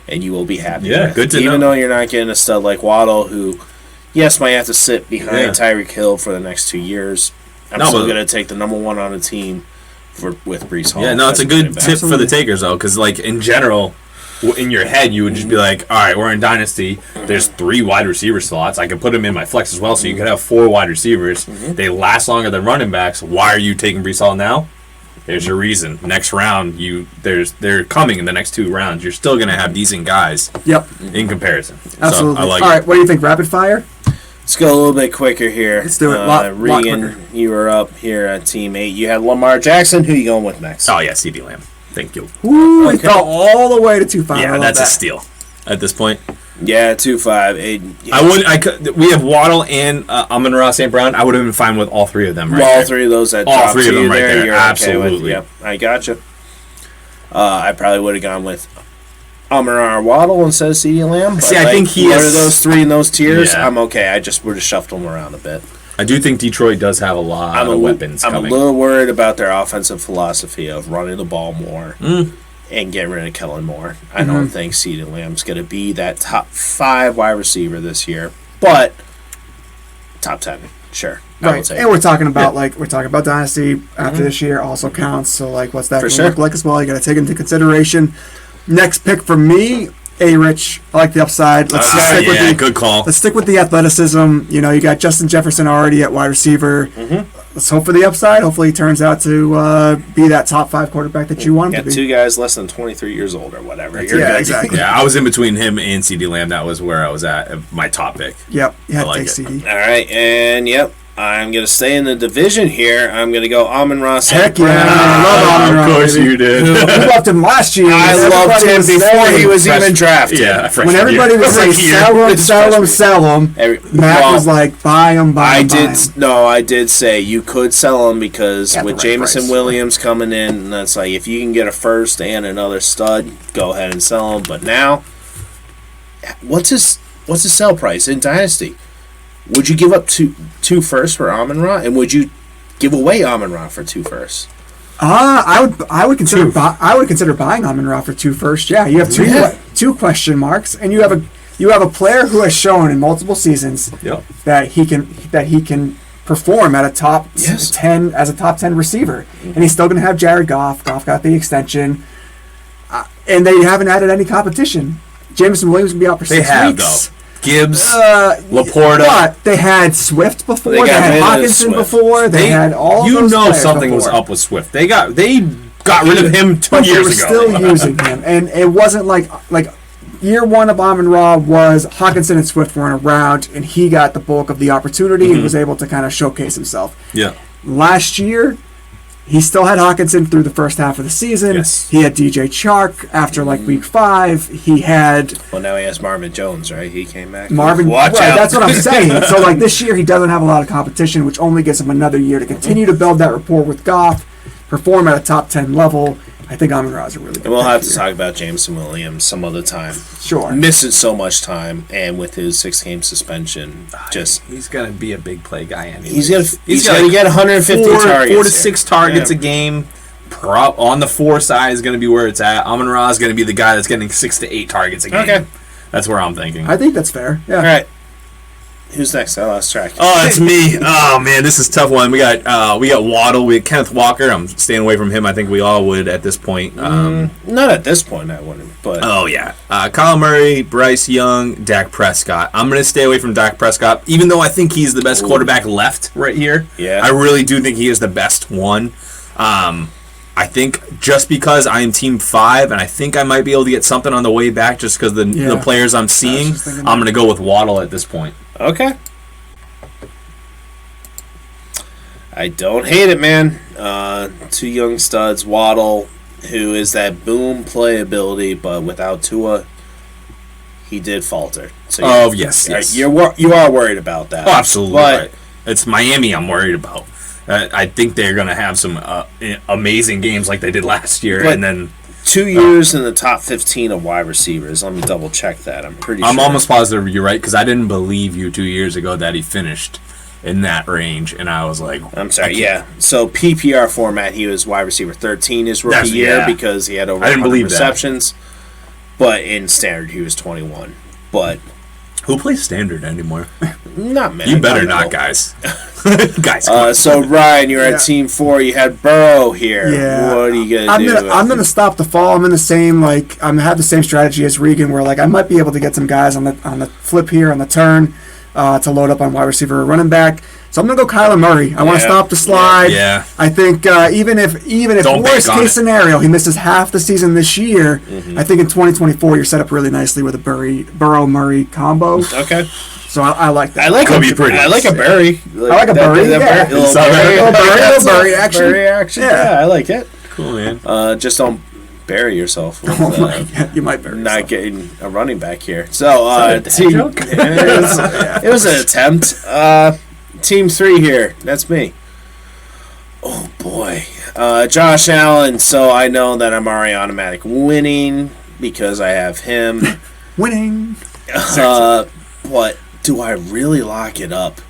B: and you will be happy
C: Yeah,
B: with.
C: good to
B: Even
C: know.
B: though you're not getting a stud like Waddle, who, yes, might have to sit behind
C: Yeah.
B: Tyreek Hill for the next 2 years. I'm
C: No,
B: still
C: but-
B: going to take the number 1 on the team with Bryce Hall.
C: Yeah, no, it's a
B: as
C: good
B: running back.
C: tip for the takers though, because like in general, in your head you would just be like, all right, we're in Dynasty. There's 3 wide receiver slots. I can put them in my flex as well, so you could have 4 wide receivers. They last longer than running backs. Why are you taking Brees Hall now? There's your reason. Next round, they're coming in the next 2 rounds. You're still gonna have decent guys
A: Yep.
C: in comparison.
A: Absolutely.
C: So I like
A: All
C: it.
A: right. What do you think? Rapid fire?
B: Let's go a little bit quicker here.
A: Let's do it. Lot
B: Regan,
A: quicker.
B: you were up here at Team 8. You had Lamar Jackson. Who you going with next?
C: Oh yeah, CeeDee Lamb. Thank you.
A: Ooh,
B: Okay.
A: he fell all the way to 2-5. I
C: Yeah,
A: love
C: that's a
A: that.
C: steal at this point.
B: Yeah, 2-5.
C: We have Waddle and Amon-Ra St. Brown. I would have been fine with all 3 of them right
B: all
C: there.
B: 3 of those that
C: All
B: dropped
C: 3 of
B: to
C: them
B: you
C: right there,
B: You're Okay with.
C: absolutely.
B: Yep, I gotcha. I probably would have gone with Amon-Ra Waddle instead of CeeDee Lamb. But
C: See, I think he
B: one
C: has-
B: of those 3 in those tiers.
C: Yeah.
B: I'm okay. I just would have shuffled them around a bit.
C: I do think Detroit does have a lot of weapons
B: I'm
C: coming.
B: a little worried about their offensive philosophy of running the ball more and getting rid of Kellen Moore. I don't think CeeDee Lamb's going to be that top 5 wide receiver this year, but top 10, sure. I will
A: Right,
B: take
A: and
B: it.
A: we're talking about Dynasty after this year also counts. So what's that
B: For
A: going to
B: sure.
A: look like as well? You got to take into consideration. Next pick for me, A-Rich. I like the upside. Let's just stick with
C: yeah,
A: the
C: good call.
A: Let's stick with the athleticism. You got Justin Jefferson already at wide receiver. Let's hope for the upside. Hopefully, he turns out to be that top 5 quarterback that you want him
B: Got
A: to
B: 2
A: be.
B: guys less than 23 years old or whatever. You're
A: Yeah,
B: good.
A: exactly.
C: Yeah, I was in between him and CeeDee Lamb. That was where I was at. My top pick.
A: Yep, you had
C: I like
A: to
C: it.
A: take CD.
B: All right, and yep, I'm going to stay in the division here. I'm going to go Amon-Ra St.
A: Heck yeah,
B: Brown.
A: I love Amon-Ra,
C: of course
A: baby.
C: you did.
A: We loved him last year.
B: I
A: Everybody
B: loved him
A: was
B: before
A: saying-
B: he was even drafted.
C: Yeah,
A: When everybody was saying sell him, Matt
B: Well,
A: was like, buy him, buy
B: I
A: him, buy
B: did.
A: him.
B: No, I did say you could sell him because
A: At the
B: with
A: right
B: Jamison
A: price.
B: Williams coming in, and that's like if you can get a first and another stud, go ahead and sell him. But now, what's what's the sell price in Dynasty? Would you give up two firsts for Amon-Ra, and would you give away Amon-Ra for 2 firsts?
A: I would consider buying Amon-Ra for 2 firsts. Yeah, you have two question marks, and you have a player who has shown in multiple seasons that he can perform at a top 10 as a top 10 receiver, and he's still going to have Jared Goff. Goff got the extension, and they haven't added any competition. Jameson Williams will be out for 6 weeks.
C: They have though. Gibbs, Laporta.
A: But they had Swift before. They had Hawkinson before. They had all.
C: You
A: those
C: know
A: players
C: something
A: before.
C: was up with Swift. They got rid of him 2 years ago.
A: They were still using him, and it wasn't like year one of Amon-Ra was Hawkinson and Swift weren't around, and he got the bulk of the opportunity and was able to kind of showcase himself.
C: Yeah.
A: Last year, he still had Hawkinson through the first half of the season.
C: Yes.
A: He had DJ Chark after week 5. He had
B: Well, now he has Marvin Jones, right? He came back.
A: Marvin.
B: Watch
A: right,
B: out.
A: that's what I'm saying. So this year he doesn't have a lot of competition, which only gives him another year to continue to build that rapport with Goff, perform at a top 10 level. I think Amon-Ra is a really good
B: And we'll
A: pick
B: have to
A: here.
B: talk about Jameson Williams some other time.
A: Sure.
B: Missing so much time, and with his 6-game suspension,
C: he's gonna be a big play guy anyway.
B: he's gonna get 150 targets.
C: 4 to 6 targets a game. On the 4 side is going to be where it's at. Amon-Ra is going to be the guy that's getting 6 to 8 targets a game.
B: Okay.
C: That's where I'm thinking.
A: I think that's fair. Yeah.
B: All right. Who's next? I lost track.
C: Oh, it's me. Oh man, this is a tough one. We got Waddle. We got Kenneth Walker. I'm staying away from him. I think we all would at this point.
B: Not at this point, I wouldn't. But
C: Oh yeah, Kyle Murray, Bryce Young, Dak Prescott. I'm gonna stay away from Dak Prescott, even though I think he's the best quarterback left right here.
B: Yeah.
C: I really do think he is the best one. I think just because I am Team 5, and I think I might be able to get something on the way back just because the players I'm seeing, I'm going to go with Waddle at this point.
B: okay. I don't hate it, man. 2 young studs, Waddle, who is that boom playability, but without Tua, he did falter. So
C: yes.
B: you are worried about that.
C: Oh, absolutely.
B: But
C: Right. It's Miami I'm worried about. I think they're going to have some amazing games like they did last year,
B: But-
C: and then
B: 2 years in the top 15 of wide receivers. Let me double check that. I'm pretty sure.
C: I'm almost positive you're right because I didn't believe you 2 years ago that he finished in that range, and I was like,
B: I'm sorry, yeah. So PPR format, he was wide receiver 13 his rookie
C: That's-
B: year
C: yeah.
B: because he had over
C: I didn't
B: 100
C: believe that.
B: receptions. But in standard, he was 21. But
C: who plays standard anymore?
B: not many.
C: You better not, guys. Guys,
B: So Ryan, you're at Team 4. You had Burrow here.
A: Yeah.
B: What are you gonna do?
A: I'm gonna stop the fall. I'm in the same I'm have the same strategy as Regan, where I might be able to get some guys on the flip here on the turn to load up on wide receiver or running back. So I'm gonna go Kyler Murray. I want to stop the slide.
C: Yeah.
A: I think even if
C: Don't
A: worst
C: bank on
A: case
C: it.
A: scenario he misses half the season this year, I think in 2024 you're set up really nicely with a Burrow Murray combo.
B: Okay.
A: So I like that.
B: I like
C: Could be pretty.
B: I like a Barry.
A: I like a Burry, yeah.
B: Little
A: Burry action.
B: Burry action.
A: Yeah.
B: Yeah, I like it.
C: cool, man.
B: Just don't bury yourself with,
A: Oh my God, you might bury
B: not
A: yourself.
B: getting a running back here. So
C: that a dad
B: team,
C: joke?
B: it was an attempt. Team 3 here. That's me. Oh boy, Josh Allen. So I know that I'm already automatic winning because I have him.
A: Winning.
B: But do I really lock it up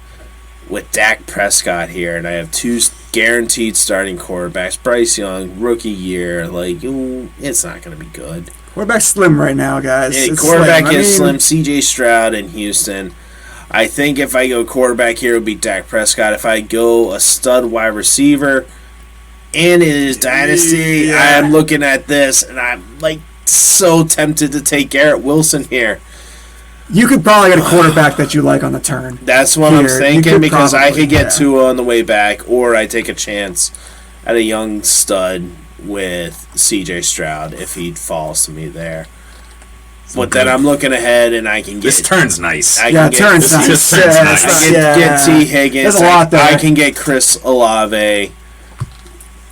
B: with Dak Prescott here? And I have 2 guaranteed starting quarterbacks. Bryce Young, rookie year. It's not going to be good.
A: Quarterback's slim right now, guys. It's
B: Quarterback
A: slim.
B: is slim. CJ Stroud in Houston. I think if I go quarterback here, it would be Dak Prescott. If I go a stud wide receiver, and it is Dynasty, I am looking at this, and I'm so tempted to take Garrett Wilson here.
A: You could probably get a quarterback that you like on the turn.
B: That's what I'm
A: Here, you
B: thinking
A: could
B: because I
A: probably,
B: could get
A: yeah.
B: Tua on the way back, or I take a chance at a young stud with CJ Stroud if he falls to me there. But then I'm looking ahead and I can get
C: This turn's nice.
B: I
A: Yeah,
B: can
A: turns
B: get,
A: nice.
C: just turns
A: Yeah,
C: nice.
A: it's
B: I
A: not-
B: get T. Higgins.
A: There's a lot there.
B: I can get Chris Olave.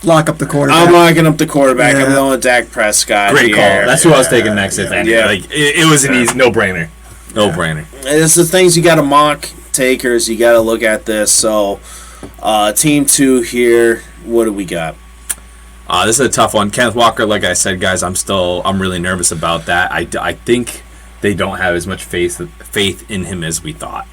A: Lock up the quarterback.
B: I'm locking up the quarterback. I'm
A: Yeah.
B: going with Dak Prescott.
C: Great call.
B: here.
C: That's who I was taking next, if any.
B: Yeah.
C: It was an easy no-brainer. No-brainer.
B: It's the things you got to mock takers. You got to look at this. So, team 2 here. What do we got?
C: This is a tough one. Kenneth Walker, like I said, guys, I'm really nervous about that. I think they don't have as much faith in him as we thought.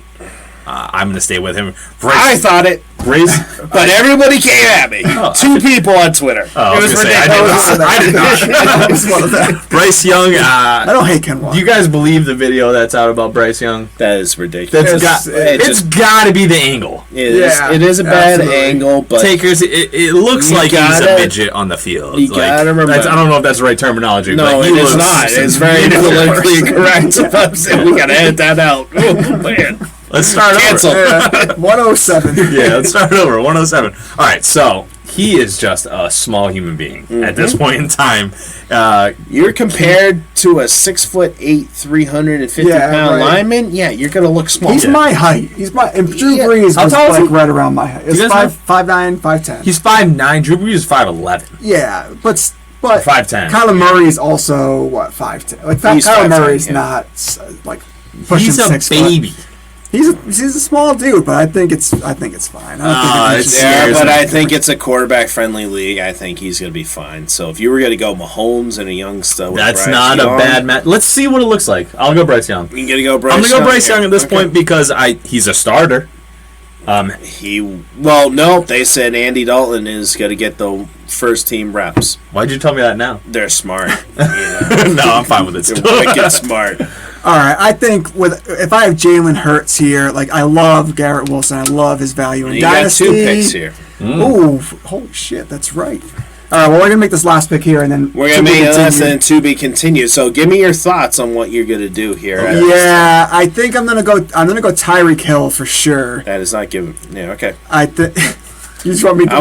C: I'm going to stay with him.
B: I thought it,
C: Bryce,
B: but everybody came at me. 2 people on Twitter.
C: I
B: It
C: was
B: was
C: gonna say, I did not.
A: I was one of them.
C: Bryce Young.
A: I don't hate Ken
C: Do
A: Walker.
C: you guys believe the video that's out about Bryce Young?
B: That is ridiculous.
C: It's got to be the angle.
B: It is a bad
A: absolutely.
B: angle, but
C: Takers, it looks
B: You
C: like he's a
B: gotta-
C: midget on the field.
B: you gotta remember-
C: I don't know if that's the right terminology.
B: no,
C: but he
B: it is
C: looks
B: not. It's very politically correct. We gotta edit that out. Oh, man.
C: Let's start
B: Cancel.
C: over.
A: 107.
C: Yeah, let's start over. 107. All right, so he is just a small human being at this point in time.
B: You're compared to a 6'8", 350
A: Yeah,
B: pound
A: right.
B: lineman. Yeah, you're gonna look small.
A: He's my height. And Drew
B: Yeah.
A: Brees
C: How
A: was
C: tall is
A: like
C: he?
A: right around my height. It's
C: you guys
A: 5'9", 5'10".
C: He's 5'9". Drew Brees is 5'11".
A: Yeah, but
C: 5'10".
A: Kyler Murray is also what 5'10". Like
B: He's
A: Kyler
B: 5'10",
A: Murray's
B: yeah.
A: not like pushing
C: He's a
A: 6
C: baby.
A: foot. He's a small dude, but I think it's fine. I don't think
C: it's
A: it's
B: Yeah,
C: scares
B: but
C: me.
B: I think it's a quarterback-friendly league. I think he's going to be fine. So if you were going to go Mahomes and a young stud, with
C: That's
B: Bryce
C: not a
B: Young,
C: bad match. Let's see what it looks like. I'll go Bryce Young.
B: You're going to go Bryce.
C: I'm gonna go Bryce Young
B: Yeah,
C: at this
B: okay.
C: point because he's a starter.
B: No, they said Andy Dalton is going to get the first team reps.
C: Why'd you tell me that now?
B: They're smart.
C: No, I'm fine with it.
B: They're
C: Still.
B: wicked smart.
A: All right, I think if I have Jalen Hurts here, like I love Garrett Wilson, I love his value in
B: You
A: Dynasty.
B: got 2 picks here.
A: Ooh, holy shit, that's right. All right, well we're gonna make this last pick here, and then
B: We're
A: to
B: going to
A: be
B: make it less
A: continued.
B: than to be continued. So give me your thoughts on what you're going to do here.
A: Yeah, I think I'm gonna go Tyreek Hill for sure.
B: That is not giving. Yeah, okay.
A: I think you just want me to.
B: I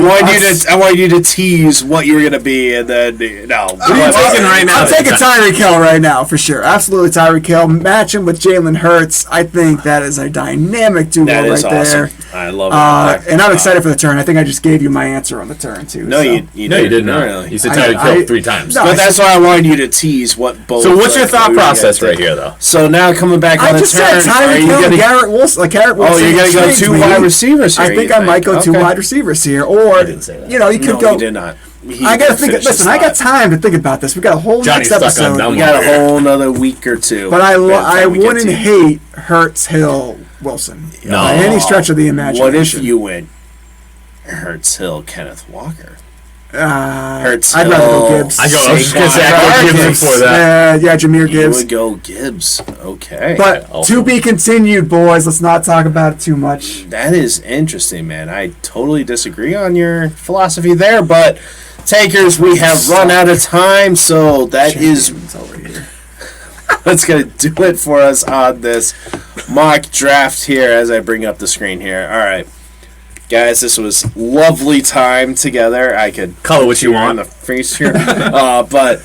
B: want you to tease what you're gonna be, and then no.
C: What are you taking right now?
A: I'm taking Tyreek Hill right now for sure. Absolutely Tyreek Hill. Match him with Jalen Hurts. I think that is a dynamic duo
B: That
A: right
B: is awesome.
A: there.
B: I love it.
A: And I'm excited for the turn. I think I just gave you my answer on the turn too.
B: No,
A: so.
B: you
C: No, you did not.
B: Really.
C: You said
A: I-
C: Tyreek Hill
A: I-
C: 3 times.
A: No.
B: But that's why I wanted you to tease what both.
C: So what's your thought
B: what we
C: process
B: gotta
C: right
B: do.
C: here, though?
B: So now coming back
A: I
B: on the
A: just said
B: turn, are
A: Tyreek
B: you
A: Hill,
B: gonna?
A: Garrett Wilson. Like Garrett Wilson.
B: Oh, you're gonna go
A: intrigues
B: 2
A: me.
B: wide receivers here.
A: I think
B: you
A: I might go 2
B: Okay.
A: wide receivers here, or
C: didn't say that.
A: you know, you could
B: No,
A: go.
B: you did not.
A: I gotta think. Listen, I got time to think about this. We got a whole
C: Johnny's
A: next
C: stuck on
A: episode.
C: dumb
B: We got a whole another week or two.
A: But I
B: by the time we get
A: wouldn't
B: to-
A: hate Hurts, Hill, Wilson
C: No.
A: by any stretch of the imagination.
B: What if you went Hurts, Hill, Kenneth Walker? Hurts,
A: I'd rather go
B: Hill,
A: Gibbs.
C: I was just gonna say I
B: Saquon
C: go Gibbs
B: Barkley.
C: before that.
A: Yeah, Jameer
B: You
A: Gibbs.
B: would go Gibbs. Okay.
A: But
C: also-
A: to be continued, boys. Let's not talk about it too much.
B: That is interesting, man. I totally disagree on your philosophy there, but takers, we have run out of time, so that is
A: Champions over here.
B: that's gonna do it for us on this mock draft here. As I bring up the screen here, all right, guys, this was lovely time together. I could
C: Call it what you
B: cheer on
C: want.
B: the face here, but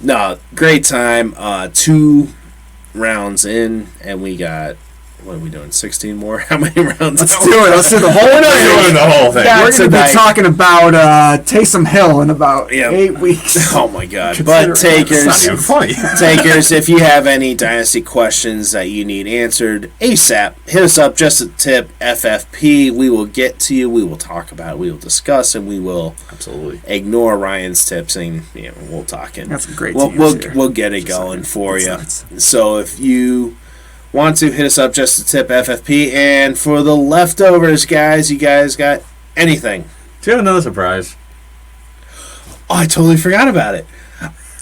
B: no, great time. 2 rounds in, and we got. What are we doing? 16 more? How many rounds?
A: Let's do it. Let's do the whole night.
C: Doing the whole thing.
A: We're going to
B: tonight.
A: be talking about Taysom Hill in about
B: Yeah.
A: 8 weeks.
B: Oh my god!
A: Considering
B: But
C: It's not
B: takers,
C: even funny.
B: takers, if you have any dynasty questions that you need answered ASAP, hit us up. Just a tip, FFP. We will get to you. We will talk about it. We will discuss, and we will
C: Absolutely.
B: ignore Ryan's tips, and we'll talk. And
A: Got some great
B: we'll
A: teams
B: we'll,
A: here.
B: we'll get it going for you.
A: Besides.
B: So if you want to hit us up, just a tip, FFP. And for the leftovers, guys, you guys got anything?
C: Do you have another surprise?
B: Oh, I totally forgot about it.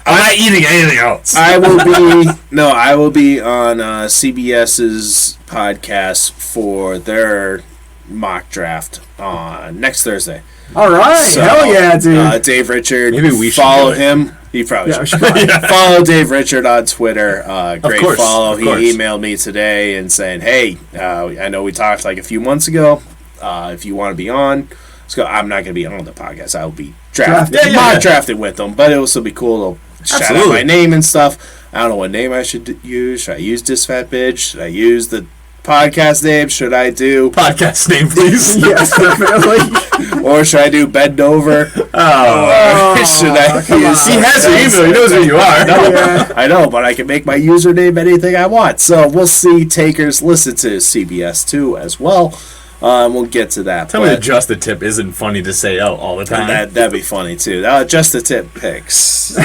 C: I'm not eating anything else.
B: I will be on CBS's podcast for their mock draft on next Thursday.
A: All right.
B: So,
A: Hell yeah, dude.
B: Dave Richard.
C: Maybe we should
B: follow
C: do it.
B: him. You probably
A: Yeah,
B: should.
A: we should probably-
B: Follow Dave Richard on Twitter. Great
C: course,
B: follow.
C: of
B: He
C: course.
B: emailed me today and saying, "Hey, I know we talked like a few months ago. If you want to be on, let's go." I'm not going to be on the podcast. I will be drafted.
A: Drafted.
C: Yeah.
B: Drafted with them, but it will still be cool to shout out
C: Absolutely.
B: my name and stuff. I don't know what name I should use. Should I use Disfatt-Bidge? Should I use the podcast name? Should I do,
C: Podcast name, please.
A: Yes, definitely.
B: or should I do Bend Over?
C: Oh.
B: Or should I
A: come
B: use?
A: on.
C: He has your email. He knows who you are.
A: Yeah.
B: I know, but I can make my username anything I want. So we'll see. Takers, listen to CBS too as well. We'll get to that.
C: Tell me
B: but
C: that just the tip isn't funny to say out all the time.
B: that'd be funny too. Just the tip picks.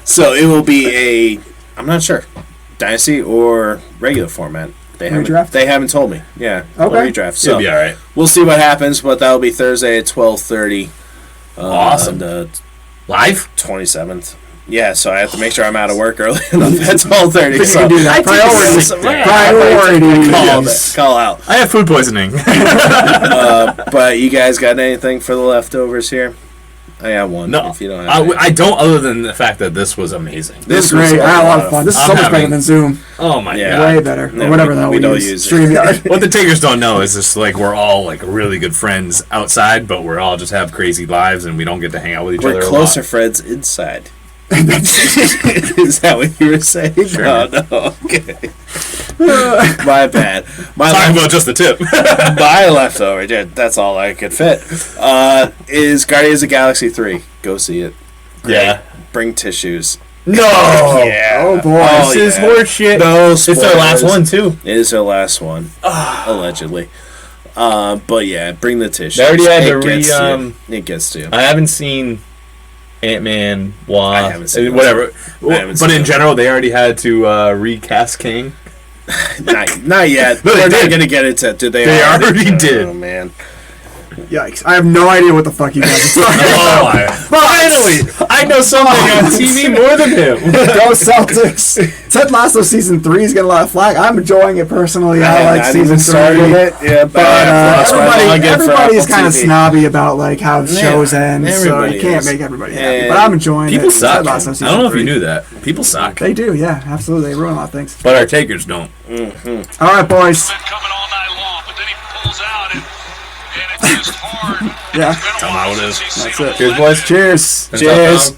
B: So it will be a I'm not sure. Dynasty or regular format. They
A: Redraft?
B: They haven't told me. Yeah.
A: Okay.
B: Redraft.
C: It'll
B: So
C: be all right.
B: we'll see what happens, but that'll be Thursday at 12:30.
C: Awesome.
B: The
C: Live?
B: 27th. Yeah, so I have to make sure I'm out of work early enough at 12:30.
A: You
B: So
A: can do that. Priorities. Priorities.
B: Call out.
C: I have food poisoning.
B: But you guys got anything for the leftovers here? I have one.
C: No,
B: If you don't have
C: I don't. Other than the fact that this was amazing.
A: This is great. I had a lot of fun. This is so
C: I'm
A: much better
C: having-
A: than Zoom.
C: Oh my
B: Yeah.
C: god!
A: Way better.
B: No,
A: Or whatever the hell
B: we
A: we
B: don't
A: use.
B: use it.
A: StreamYard.
C: What the takers don't know is just like we're all like really good friends outside, but we're all just have crazy lives and we don't get to hang out with each other.
B: We're
C: a lot.
B: closer friends inside. Is that what you were saying?
C: Sure.
B: No, okay. My bad.
C: Talking about just the tip.
B: My leftover, yeah, that's all I could fit, is Guardians of the Galaxy 3. Go see it.
C: Yeah.
B: Bring tissues.
C: No.
B: Yeah.
A: Oh, boy.
B: Oh,
C: This is
B: yeah.
C: horseshit.
B: No
C: It's their last
B: spoilers.
C: one too.
B: It is their last one, allegedly. But yeah, bring the tissues.
C: They already had
B: It
C: to
B: gets to
C: re.
B: you. It gets to you.
C: I haven't seen Ant-Man,
B: I
C: Wasp,
B: haven't seen
C: whatever.
B: haven't
C: But
B: seen
C: in
B: it.
C: general, they already had to recast King.
B: Not yet.
C: No, they
B: We're not
C: did.
B: gonna get into. Did they?
C: They already did.
B: Oh man.
A: Yikes. I have no idea what the fuck you guys are talking about.
C: Finally, I know something on TV more than him.
A: Go Celtics. Ted Lasso season 3 is getting a lot of flack. I'm enjoying it personally. I like
B: haven't
A: season
B: even started
A: 3.
B: it. Yeah, but
A: Everybody's kind of snobby about like how shows end, so
B: everybody
A: you can't
B: is.
A: make everybody happy.
B: Yeah.
A: But I'm enjoying
C: People
A: it.
C: suck.
A: Ted
C: I
A: Lasso season
C: don't know if
A: 3.
C: you knew that. People suck.
A: They do, yeah, absolutely. They ruin a lot of things.
C: But our takers don't.
A: All right, boys.
E: Been coming all night long, but then he pulls out and it's just hard.
A: Yeah,
C: Tell 'em how it is.
A: that's it.
C: Cheers, boys.
A: Cheers.
B: Cheers.